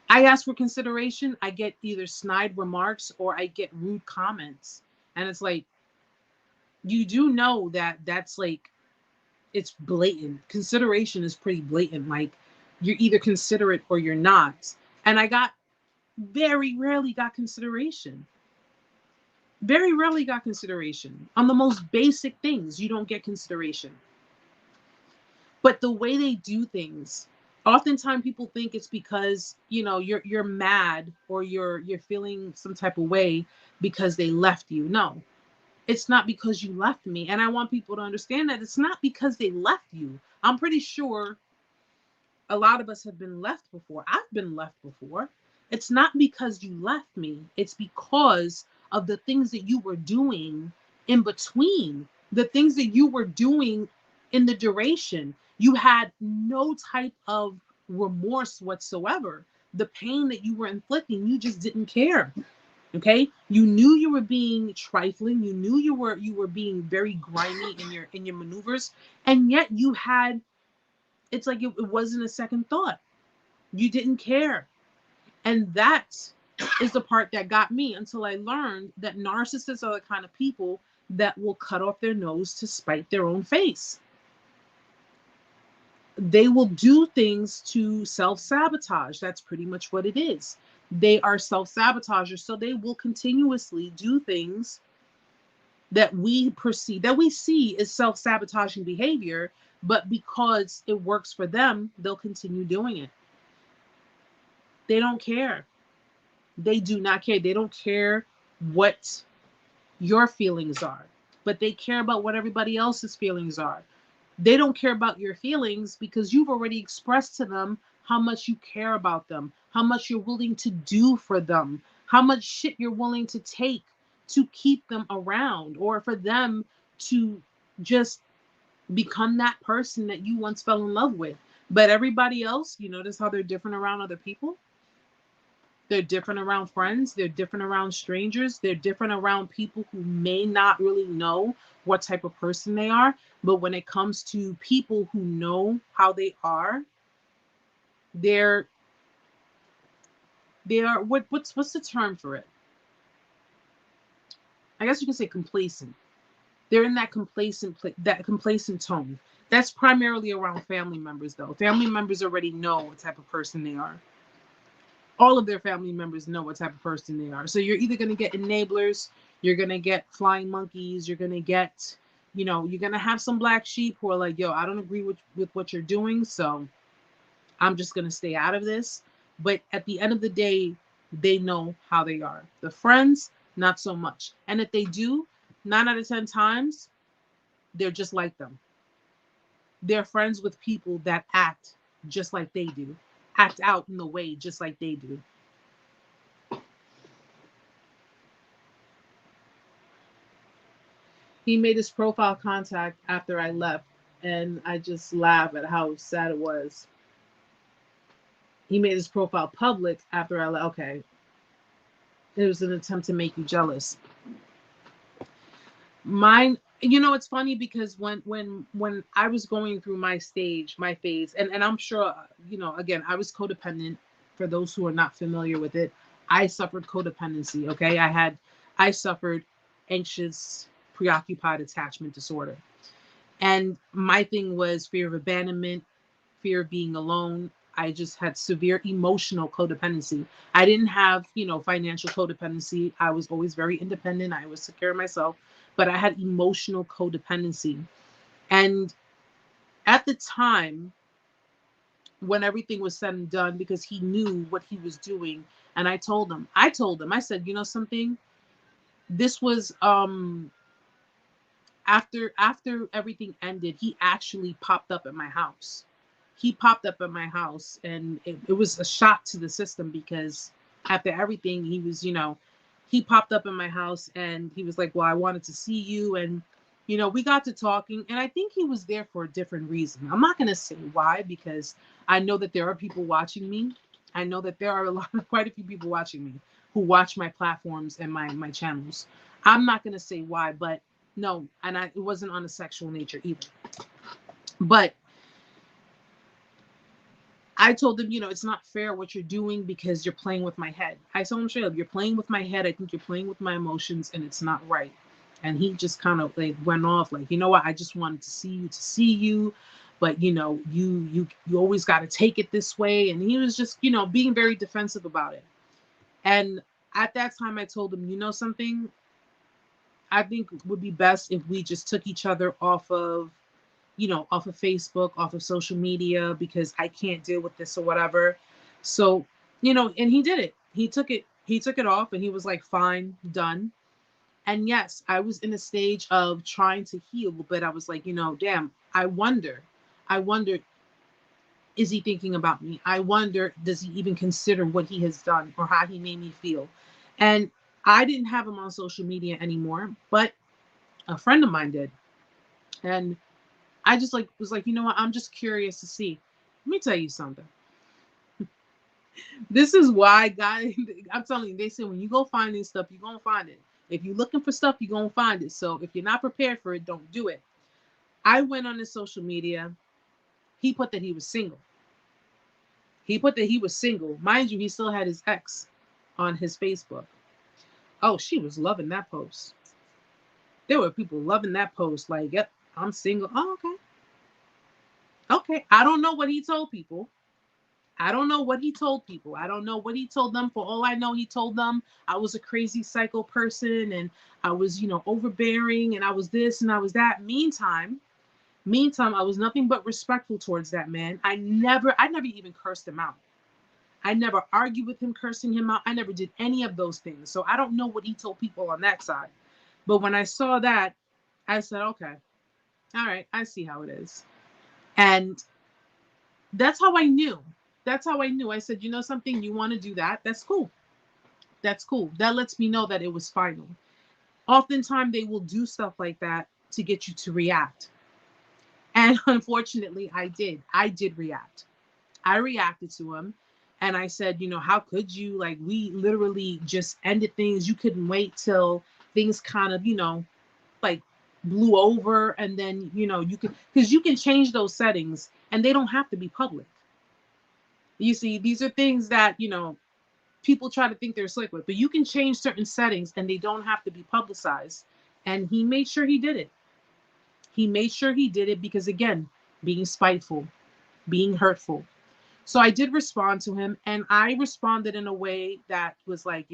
S1: I ask for consideration, I get either snide remarks or I get rude comments. And it's like, you do know that that's like, it's blatant. Consideration is pretty blatant. Like, you're either considerate or you're not. And I very rarely got consideration. Very rarely got consideration. On the most basic things, you don't get consideration. But the way they do things, oftentimes people think it's because you're mad, or you're feeling some type of way because they left you. No, it's not because you left me. And I want people to understand that it's not because they left you. I'm pretty sure a lot of us have been left before. I've been left before. It's not because you left me. It's because of the things that you were doing in between, the things that you were doing in the duration. You had no type of remorse whatsoever. The pain that you were inflicting, you just didn't care. Okay, you knew you were being trifling. You knew you were being very grimy in your maneuvers, and yet you had. It's like it wasn't a second thought. You didn't care. And that is the part that got me, until I learned that narcissists are the kind of people that will cut off their nose to spite their own face. They will do things to self-sabotage. That's pretty much what it is. They are self-sabotagers, so they will continuously do things that we perceive, that we see as self-sabotaging behavior, but because it works for them, they'll continue doing it. They don't care. They do not care. They don't care what your feelings are, but they care about what everybody else's feelings are. They don't care about your feelings because you've already expressed to them how much you care about them, how much you're willing to do for them, how much shit you're willing to take to keep them around, or for them to just become that person that you once fell in love with. But everybody else, you notice how they're different around other people? They're different around friends. They're different around strangers. They're different around people who may not really know what type of person they are. But when it comes to people who know how they are, they're what's the term for it? I guess you can say complacent. They're in that complacent tone. That's primarily around family members, though. Family members already know what type of person they are. All of their family members know what type of person they are. So you're either going to get enablers, You're going to get flying monkeys. You're going to get, you're going to have some black sheep who are like, yo, I don't agree with what you're doing. So I'm just going to stay out of this. But at the end of the day, they know how they are. The friends, not so much. And if they do, 9 out of 10 times, they're just like them. They're friends with people that act just like they do, act out in the way just like they do. He made his profile contact after I left, and I just laugh at how sad it was. He made his profile public after I left. Okay. It was an attempt to make you jealous. Mine, it's funny because when I was going through my phase, and I'm sure, again, I was codependent. For those who are not familiar with it, I suffered codependency. Okay. I suffered anxious, preoccupied attachment disorder. And my thing was fear of abandonment, fear of being alone. I just had severe emotional codependency. I didn't have, financial codependency. I was always very independent. I was secure of myself, but I had emotional codependency. And at the time, when everything was said and done, because he knew what he was doing, and I told him, I said, something, this was after everything ended, he actually popped up at my house. He popped up at my house, and it was a shock to the system because after everything, he was, he popped up in my house and he was like, well, I wanted to see you. And, we got to talking, and I think he was there for a different reason. I'm not going to say why, because I know that there are people watching me. I know that there are quite a few people watching me who watch my platforms and my channels. I'm not going to say why, but no, and it wasn't on a sexual nature either. But I told him, it's not fair what you're doing because you're playing with my head. I told him straight up, you're playing with my head. I think you're playing with my emotions, and it's not right. And he just kind of like went off like, you know what? I just wanted to see you, but you always got to take it this way. And he was just, being very defensive about it. And at that time, I told him, something, I think it would be best if we just took each other off of Facebook, off of social media, because I can't deal with this or whatever. So, and he did it. He took it off, and he was like, fine, done. And yes, I was in a stage of trying to heal, but I was like, damn, I wonder, is he thinking about me? I wonder, does he even consider what he has done or how he made me feel? And I didn't have him on social media anymore, but a friend of mine did. And I just was like, you know what? I'm just curious to see. Let me tell you something. This is why God, I'm telling you, they say when you go find this stuff, you're going to find it. If you're looking for stuff, you're going to find it. So if you're not prepared for it, don't do it. I went on his social media. He put that he was single. Mind you, he still had his ex on his Facebook. Oh, she was loving that post. There were people loving that post. Like, yep, I'm single. Oh, okay. Okay. I don't know what he told people. I don't know what he told people. I don't know what he told them. For all I know, he told them I was a crazy psycho person, and I was, overbearing, and I was this and I was that. Meantime, I was nothing but respectful towards that man. I never even cursed him out. I never argued with him, cursing him out. I never did any of those things. So I don't know what he told people on that side. But when I saw that, I said, okay, all right, I see how it is. And that's how I knew. I said, something, you want to do that? That's cool. That's cool. That lets me know that it was final. Oftentimes, they will do stuff like that to get you to react. And unfortunately, I did. I did react. I reacted to him. And I said, how could you? Like, we literally just ended things. You couldn't wait till things kind of, like blew over. And then, you can, because you can change those settings and they don't have to be public. You see, these are things that, people try to think they're slick with, but you can change certain settings and they don't have to be publicized. And he made sure he did it. He made sure he did it because, again, being spiteful, being hurtful. So I did respond to him, and I responded in a way that was like,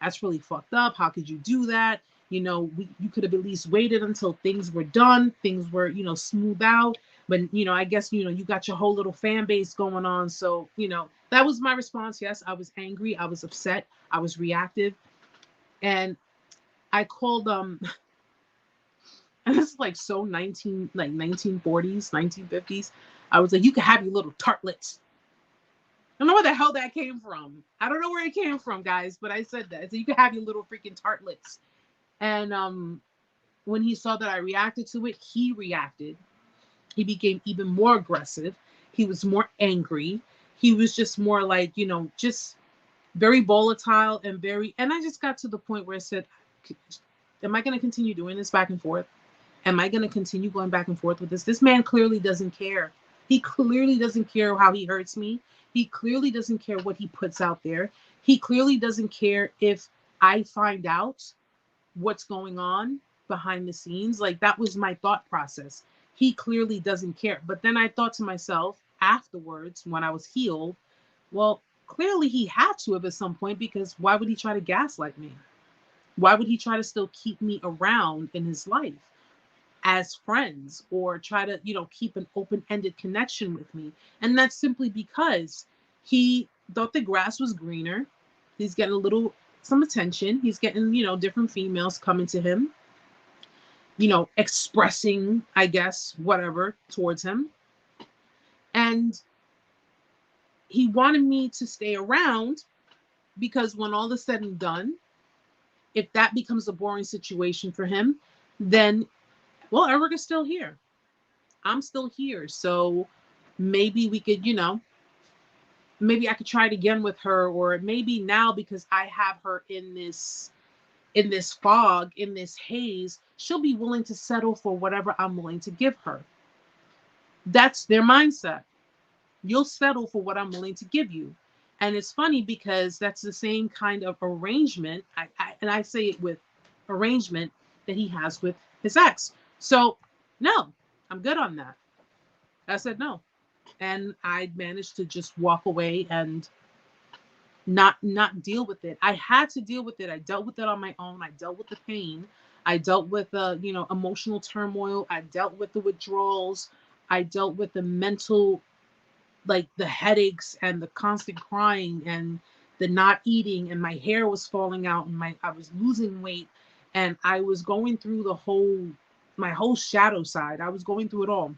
S1: that's really fucked up. How could you do that? You could have at least waited until things were done, things were, smoothed out. But, I guess, you got your whole little fan base going on. So, that was my response. Yes, I was angry. I was upset. I was reactive. And I called, and this is like so 1940s, 1950s. I was like, you can have your little tartlets. I don't know where the hell that came from. I don't know where it came from, guys, but I said that. So you can have your little freaking tartlets. And when he saw that I reacted to it, he reacted. He became even more aggressive. He was more angry. He was just more like, just very volatile and and I just got to the point where I said, am I going to continue doing this back and forth? Am I going to continue going back and forth with this? This man clearly doesn't care. He clearly doesn't care how he hurts me. He clearly doesn't care what he puts out there. He clearly doesn't care if I find out what's going on behind the scenes. Like, that was my thought process. He clearly doesn't care. But then I thought to myself afterwards, when I was healed, well, clearly he had to have at some point, because why would he try to gaslight me? Why would he try to still keep me around in his life as friends, or try to, keep an open-ended connection with me? And that's simply because he thought the grass was greener. He's getting some attention. He's getting, different females coming to him, expressing, I guess, whatever towards him. And he wanted me to stay around, because when all is said and done, if that becomes a boring situation for him, then, well, Erica's still here. I'm still here. So maybe we could, maybe I could try it again with her, or maybe now, because I have her in this fog, in this haze, she'll be willing to settle for whatever I'm willing to give her. That's their mindset. You'll settle for what I'm willing to give you. And it's funny, because that's the same kind of arrangement, and I say it with arrangement, that he has with his ex. So no, I'm good on that. I said no. And I managed to just walk away and not deal with it. I had to deal with it. I dealt with it on my own. I dealt with the pain. I dealt with the, emotional turmoil. I dealt with the withdrawals. I dealt with the mental, like the headaches and the constant crying and the not eating, and my hair was falling out, and I was losing weight, and I was going through my whole shadow side. I was going through it all.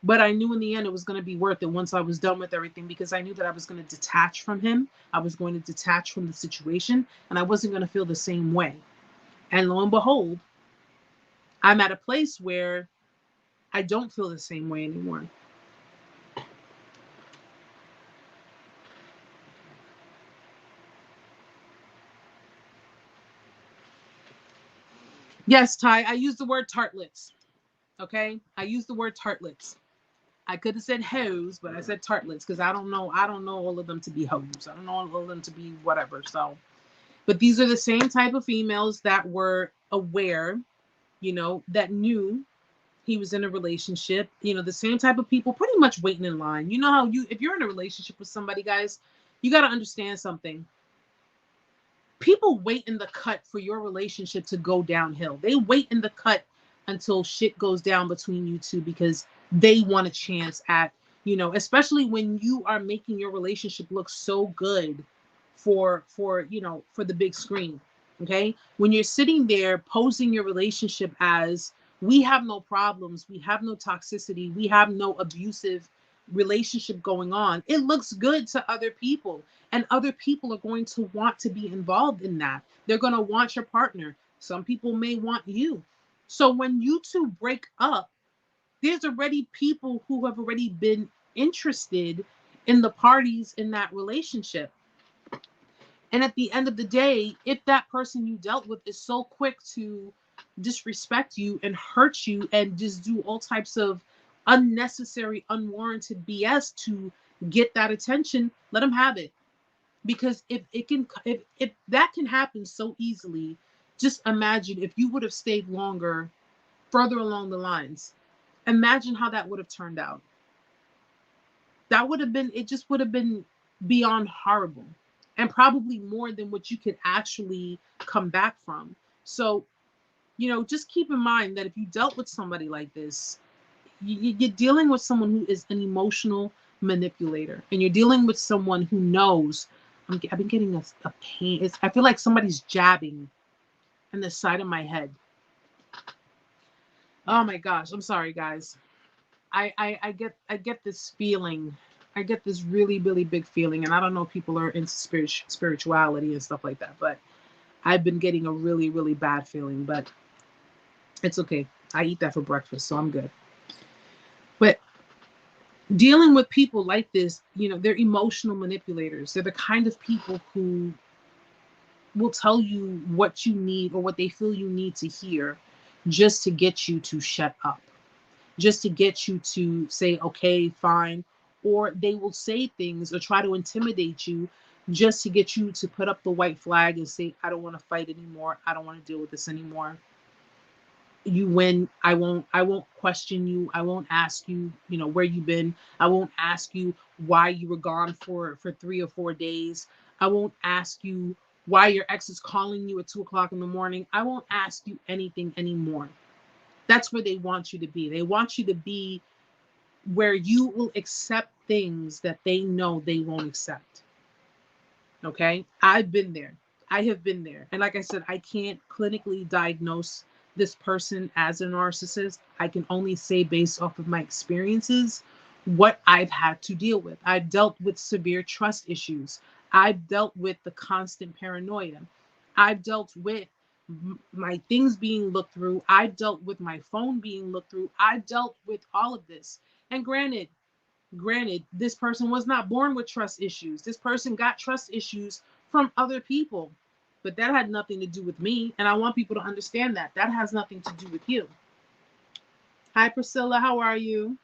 S1: But I knew in the end it was going to be worth it once I was done with everything, because I knew that I was going to detach from him. I was going to detach from the situation, and I wasn't going to feel the same way. And lo and behold, I'm at a place where I don't feel the same way anymore. Yes, Ty, I used the word tartlets. Okay? I used the word tartlets. I could have said hoes, but I said tartlets, because I don't know all of them to be hoes. I don't know all of them to be whatever. So, but these are the same type of females that were aware, that knew he was in a relationship. The same type of people pretty much waiting in line. You know how if you're in a relationship with somebody, guys, you got to understand something. People wait in the cut for your relationship to go downhill. They wait in the cut until shit goes down between you two, because they want a chance at, especially when you are making your relationship look so good for the big screen. Okay? When you're sitting there posing your relationship as, we have no problems, we have no toxicity, we have no abusive relationship going on, it looks good to other people. And other people are going to want to be involved in that. They're going to want your partner. Some people may want you. So when you two break up, there's already people who have already been interested in the parties in that relationship. And at the end of the day, if that person you dealt with is so quick to disrespect you and hurt you and just do all types of unnecessary, unwarranted BS to get that attention, let them have it. Because if that can happen so easily, just imagine if you would have stayed longer, further along the lines. Imagine how that would have turned out. It just would have been beyond horrible, and probably more than what you could actually come back from. So, just keep in mind that if you dealt with somebody like this, you're dealing with someone who is an emotional manipulator, and you're dealing with someone who knows. I've been getting a pain. I feel like somebody's jabbing in the side of my head. Oh my gosh, I'm sorry, guys. I get this feeling. I get this really, really big feeling, and I don't know if people are into spirituality and stuff like that, but I've been getting a really, really bad feeling, but it's okay. I eat that for breakfast, so I'm good. But dealing with people like this, they're emotional manipulators. They're the kind of people who will tell you what you need or what they feel you need to hear just to get you to shut up, just to get you to say, okay, fine. Or they will say things or try to intimidate you just to get you to put up the white flag and say, I don't want to fight anymore. I don't want to deal with this anymore. You win. I won't question you. I won't ask you, where you've been. I won't ask you why you were gone for 3 or 4 days. I won't ask you why your ex is calling you at 2 o'clock in the morning. I won't ask you anything anymore. That's where they want you to be. They want you to be where you will accept things that they know they won't accept. Okay? I've been there. I have been there. And like I said, I can't clinically diagnose this person as a narcissist. I can only say based off of my experiences what I've had to deal with. I've dealt with severe trust issues. I've dealt with the constant paranoia. I've dealt with my things being looked through. I've dealt with my phone being looked through. I've dealt with all of this. And granted, this person was not born with trust issues. This person got trust issues from other people. But that had nothing to do with me. And I want people to understand that. That has nothing to do with you. Hi, Priscilla. How are you?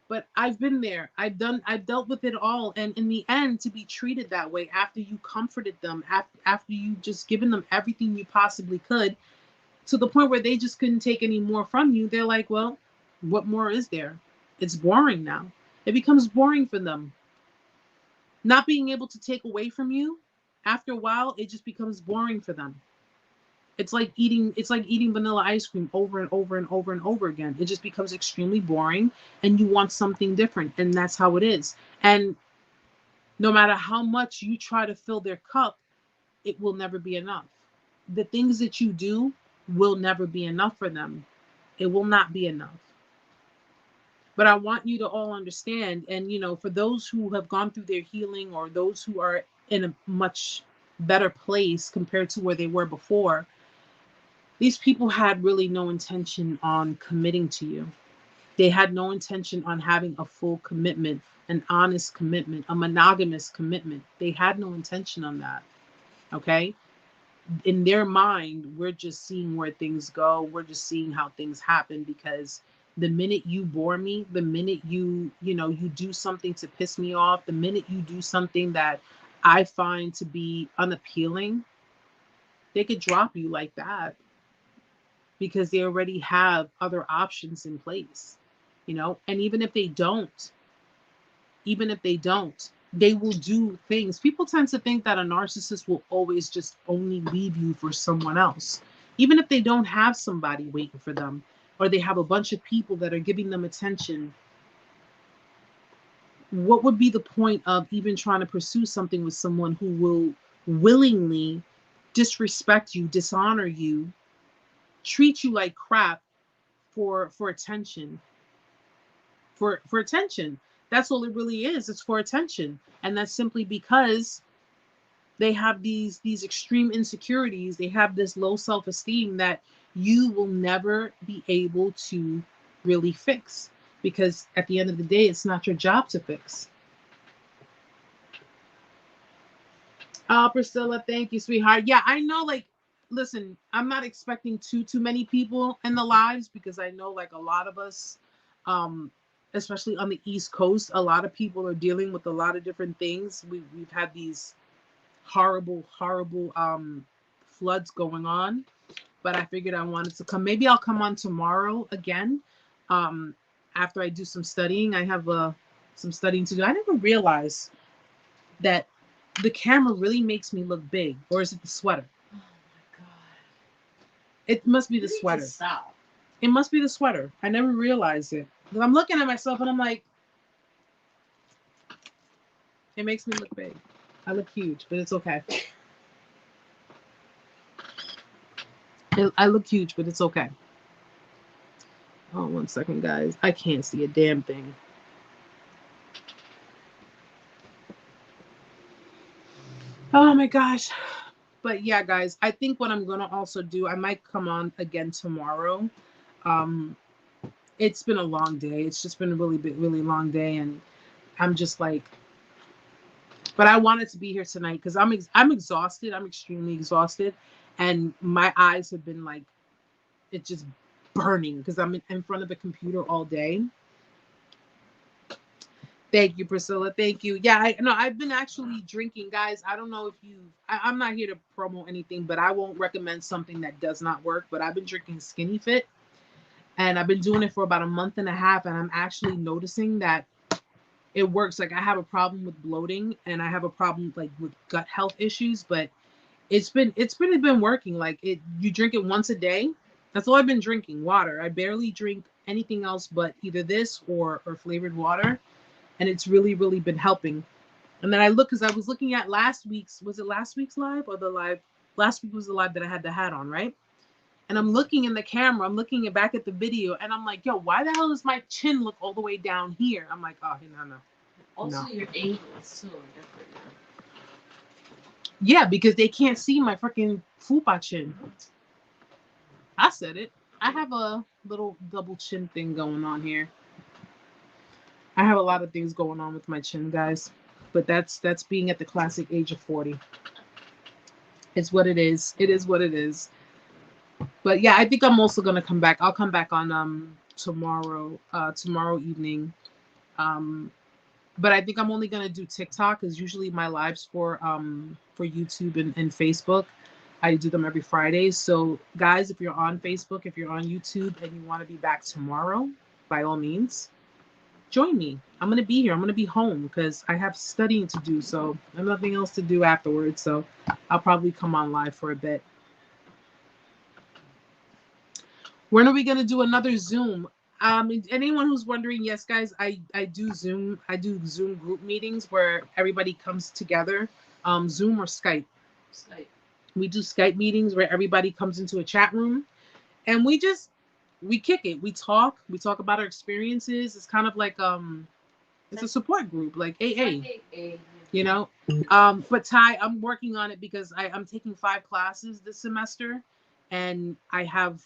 S1: But I've been there. I've dealt with it all. And in the end, to be treated that way after you comforted them, after you just given them everything you possibly could, to the point where they just couldn't take any more from you, they're like, well, what more is there? It's boring now. It becomes boring for them. Not being able to take away from you, after a while, it just becomes boring for them. It's like eating vanilla ice cream over and over and over and over again. It just becomes extremely boring and you want something different. And that's how it is. And no matter how much you try to fill their cup, it will never be enough. The things that you do will never be enough for them. It will not be enough. But I want you to all understand, and for those who have gone through their healing or those who are in a much better place compared to where they were before, these people had really no intention on committing to you. They had no intention on having a full commitment, an honest commitment, a monogamous commitment. They had no intention on that. Okay? In their mind, we're just seeing where things go. We're just seeing how things happen, because the minute you bore me, the minute you do something to piss me off, the minute you do something that I find to be unappealing, they could drop you like that, because they already have other options in place, and even if they don't, they will do things. People tend to think that a narcissist will always just only leave you for someone else. Even if they don't have somebody waiting for them, or they have a bunch of people that are giving them attention, what would be the point of even trying to pursue something with someone who will willingly disrespect you, dishonor you, treat you like crap for attention? For attention. That's all it really is. It's for attention. And that's simply because they have these extreme insecurities. They have this low self-esteem that you will never be able to really fix, because at the end of the day, it's not your job to fix. Oh, Priscilla, thank you, sweetheart. Yeah, I know, listen, I'm not expecting too many people in the lives, because I know, a lot of us, especially on the East Coast, a lot of people are dealing with a lot of different things. We've had these horrible floods going on, but I figured I wanted to come. Maybe I'll come on tomorrow again, after I do some studying. I have some studying to do. I never realized that the camera really makes me look big, or is it the sweater?
S2: Oh my
S1: It must be the sweater.
S2: Stop.
S1: It must be the sweater. I never realized it. But I'm looking at myself and I'm like, it makes me look big. I look huge, but it's okay. I look huge, but it's okay. Oh, 1 second, guys. I can't see a damn thing. Oh my gosh. But yeah, guys, I think what I'm going to also do, I might come on again tomorrow. It's been a long day. It's just been a really long day. And I'm just like, but I wanted to be here tonight because I'm exhausted. I'm extremely exhausted. And my eyes have been like, it's just burning because I'm in front of the computer all day. Thank you, Priscilla. Thank you. Yeah, I've been actually drinking, guys. I don't know if I'm not here to promote anything, but I won't recommend something that does not work. But I've been drinking Skinny Fit, and I've been doing it for about a month and a half, and I'm actually noticing that it works. Like I have a problem with bloating, and I have a problem like with gut health issues, but it's really been working. Like you drink it once a day. That's all I've been drinking, water. I barely drink anything else but either this or flavored water. And it's really been helping. And then I look, because I was looking at last week's live or the live? Last week was the live that I had the hat on, right? And I'm looking in the camera, I'm looking back at the video, and I'm like, yo, why the hell does my chin look all the way down here? I'm like, oh, no.
S2: Also, your angle is so different now.
S1: Yeah, because they can't see my freaking fupa chin. I said it. I have a little double chin thing going on here. I have a lot of things going on with my chin, guys. But that's being at the classic age of 40. It's what it is. It is what it is. But yeah, I think I'm also gonna come back. I'll come back on tomorrow evening. But I think I'm only gonna do TikTok because usually my lives for YouTube and Facebook, I do them every Friday. So guys, if you're on Facebook, if you're on YouTube and you want to be back tomorrow, by all means, join me. I'm gonna be here. I'm gonna be home because I have studying to do. So I have nothing else to do afterwards. So I'll probably come on live for a bit. When are we gonna do another Zoom? Anyone who's wondering, yes, guys, I do Zoom. I do Zoom group meetings where everybody comes together. Zoom or Skype.
S2: Skype.
S1: We do Skype meetings where everybody comes into a chat room, and we kick it. We talk about our experiences. It's kind of like it's a support group, like AA. You know, but Ty, I'm working on it because I'm taking 5 classes this semester, and I have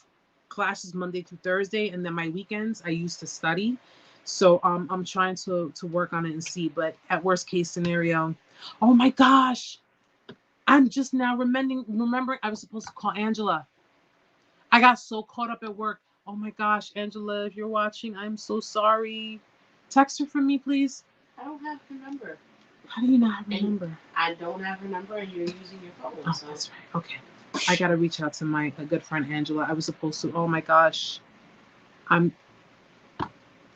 S1: classes Monday through Thursday, and then my weekends I used to study. So I'm trying to work on it and see. But at worst case scenario, oh my gosh, I'm just now remembering I was supposed to call Angela. I got so caught up at work. Oh my gosh, Angela, if you're watching, I'm so sorry. Text her for me, please.
S2: I don't have her number.
S1: How do you not have her number?
S2: I don't have her number, and you're using your phone.
S1: Oh, so. That's right. Okay. I gotta reach out to my good friend Angela. I was supposed to. Oh my gosh, I'm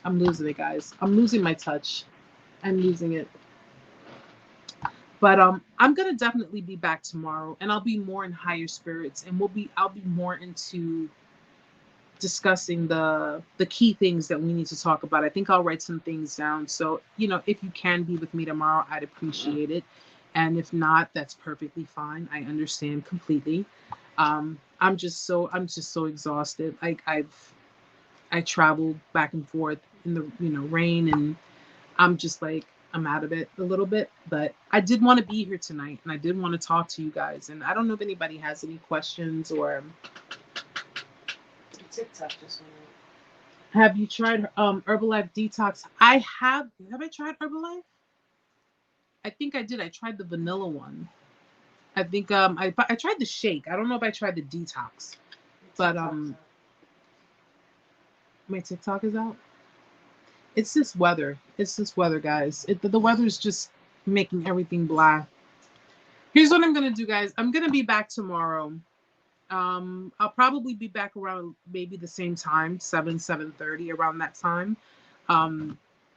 S1: losing it, guys. I'm losing my touch. I'm losing it. But I'm gonna definitely be back tomorrow, and I'll be more in higher spirits, and I'll be more into discussing the key things that we need to talk about. I think I'll write some things down. So if you can be with me tomorrow, I'd appreciate it. And if not, that's perfectly fine. I understand completely. I'm just so exhausted. Like I traveled back and forth in the rain, and I'm just like I'm out of it a little bit. But I did want to be here tonight, and I did want to talk to you guys. And I don't know if anybody has any questions or.
S2: TikTok just went
S1: out. Have you tried Herbalife Detox? I have. Have I tried Herbalife? I think I did. I tried the vanilla one. I think I tried the shake. I don't know if I tried the detox. But my TikTok is out. It's this weather. Guys. The weather's just making everything blah. Here's what I'm gonna do, guys. I'm gonna be back tomorrow. I'll probably be back around maybe the same time, 7:30, around that time.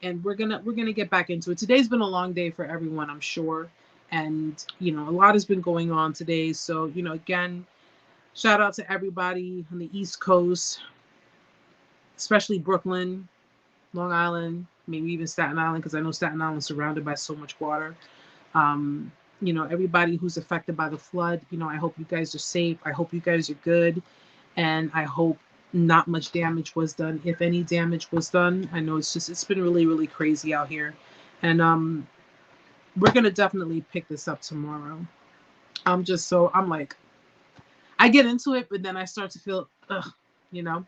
S1: And we're gonna get back into it. Today's been a long day for everyone, I'm sure. And a lot has been going on today. So, again, Shout out to everybody on the East Coast, especially Brooklyn, Long Island, maybe even Staten Island, because I know Staten Island is surrounded by so much water. Um, everybody who's affected by the flood, I hope you guys are safe. I hope you guys are good. And I hope not much damage was done. If any damage was done, I know it's been really, really crazy out here. And we're going to definitely pick this up tomorrow. I'm like, I get into it, but then I start to feel, ugh, you know.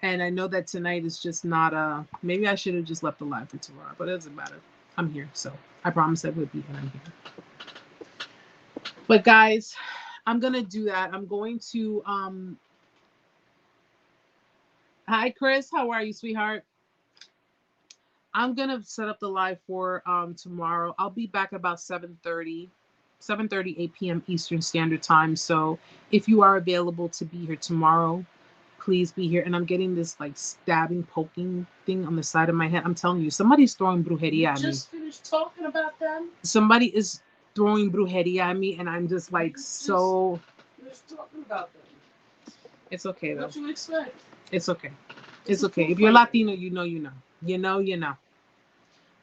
S1: And I know that tonight is just not maybe I should have just left alive for tomorrow, but it doesn't matter. I'm here, so I promise I would be, and I'm here. But guys, I'm gonna do that. I'm going to hi Chris, how are you, sweetheart? I'm gonna set up the live for tomorrow. I'll be back about 7:30, 8 p.m. Eastern Standard Time. So if you are available to be here tomorrow, please be here. And I'm getting this like stabbing, poking thing on the side of my head. I'm telling you, somebody's throwing brujeria at me.
S2: Just finished talking about them.
S1: Somebody is throwing brujeria at me, and I'm just like so.
S2: Just talking about them.
S1: It's okay though.
S2: What you expect?
S1: It's okay. It's okay. If you're Latino, you know, you know. You know, you know.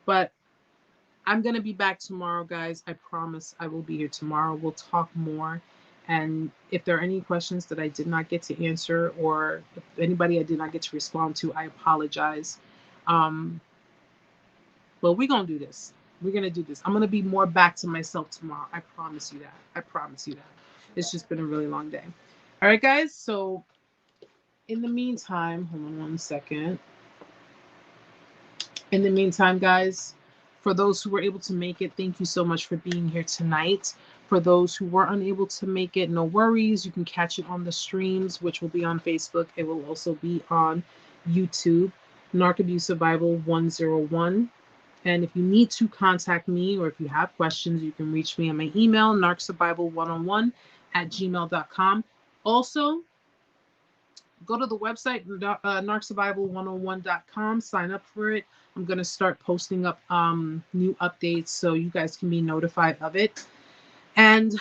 S1: But I'm going to be back tomorrow, guys. I promise I will be here tomorrow. We'll talk more. And if there are any questions that I did not get to answer, or if anybody I did not get to respond to, I apologize. But we're going to do this. We're going to do this. I'm going to be more back to myself tomorrow. I promise you that. I promise you that. It's just been a really long day. All right, guys. So in the meantime, hold on one second. In the meantime, guys, for those who were able to make it, thank you so much for being here tonight. For those who were unable to make it, no worries. You can catch it on the streams, which will be on Facebook. It will also be on YouTube, Narc Abuse Survival 101. And if you need to contact me, or if you have questions, you can reach me on my email, narcsurvival101@gmail.com. Also, go to the website, narcsurvival101.com, sign up for it. I'm going to start posting up new updates so you guys can be notified of it. And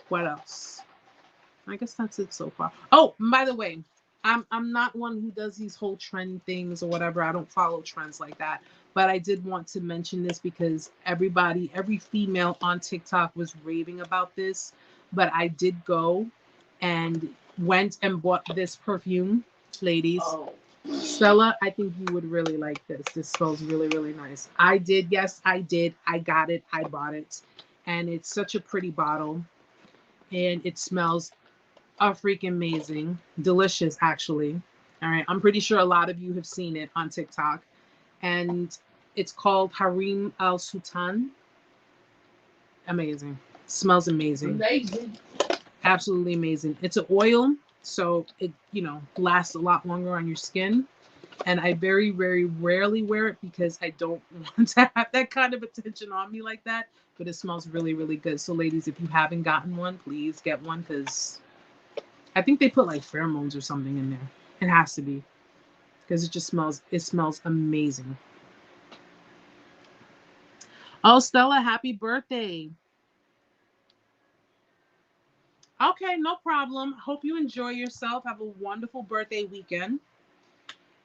S1: what else? I guess that's it so far. Oh, by the way, I'm not one who does these whole trend things or whatever. I don't follow trends like that. But I did want to mention this because every female on TikTok was raving about this. But I did go and went and bought this perfume, ladies.
S2: Oh.
S1: Stella, I think you would really like this. This smells really, really nice. I did. Yes, I did. I got it. I bought it. And it's such a pretty bottle. And it smells freaking amazing. Delicious, actually. All right. I'm pretty sure a lot of you have seen it on TikTok. And it's called Harim Al Sultan. Amazing. Smells amazing.
S2: Amazing.
S1: Absolutely amazing. It's an oil, so it lasts a lot longer on your skin. And I very, very rarely wear it because I don't want to have that kind of attention on me like that. But it smells really, really good. So ladies, if you haven't gotten one, please get one, because I think they put like pheromones or something in there. It has to be, because it smells amazing. Oh, Stella, happy birthday. Okay, no problem. Hope you enjoy yourself. Have a wonderful birthday weekend.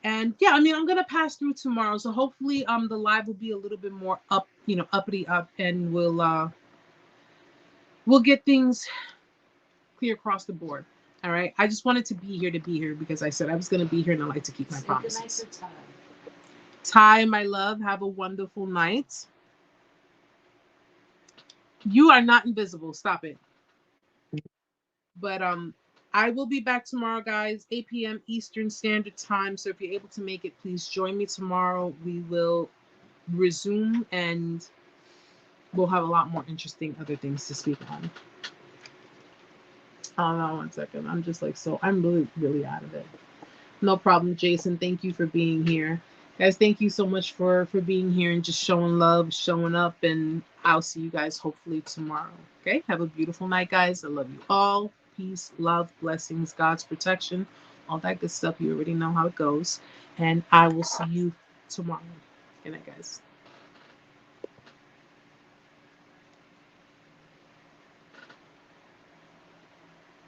S1: And yeah, I mean, I'm gonna pass through tomorrow, so hopefully the live will be a little bit more uppity up, and we'll get things clear across the board. All right. I just wanted to be here because I said I was gonna be here, and I like to keep my promises. Ty, my love, have a wonderful night. You are not invisible. Stop it. But I will be back tomorrow, guys, 8 p.m. Eastern Standard Time. So if you're able to make it, please join me tomorrow. We will resume, and we'll have a lot more interesting other things to speak on. Hold on one second. I'm just like, I'm really, really out of it. No problem, Jason. Thank you for being here. Guys, thank you so much for being here and just showing love, showing up, and I'll see you guys hopefully tomorrow. Okay? Have a beautiful night, guys. I love you all. Peace, love, blessings, God's protection, all that good stuff. You already know how it goes. And I will see you tomorrow. Good night, guys.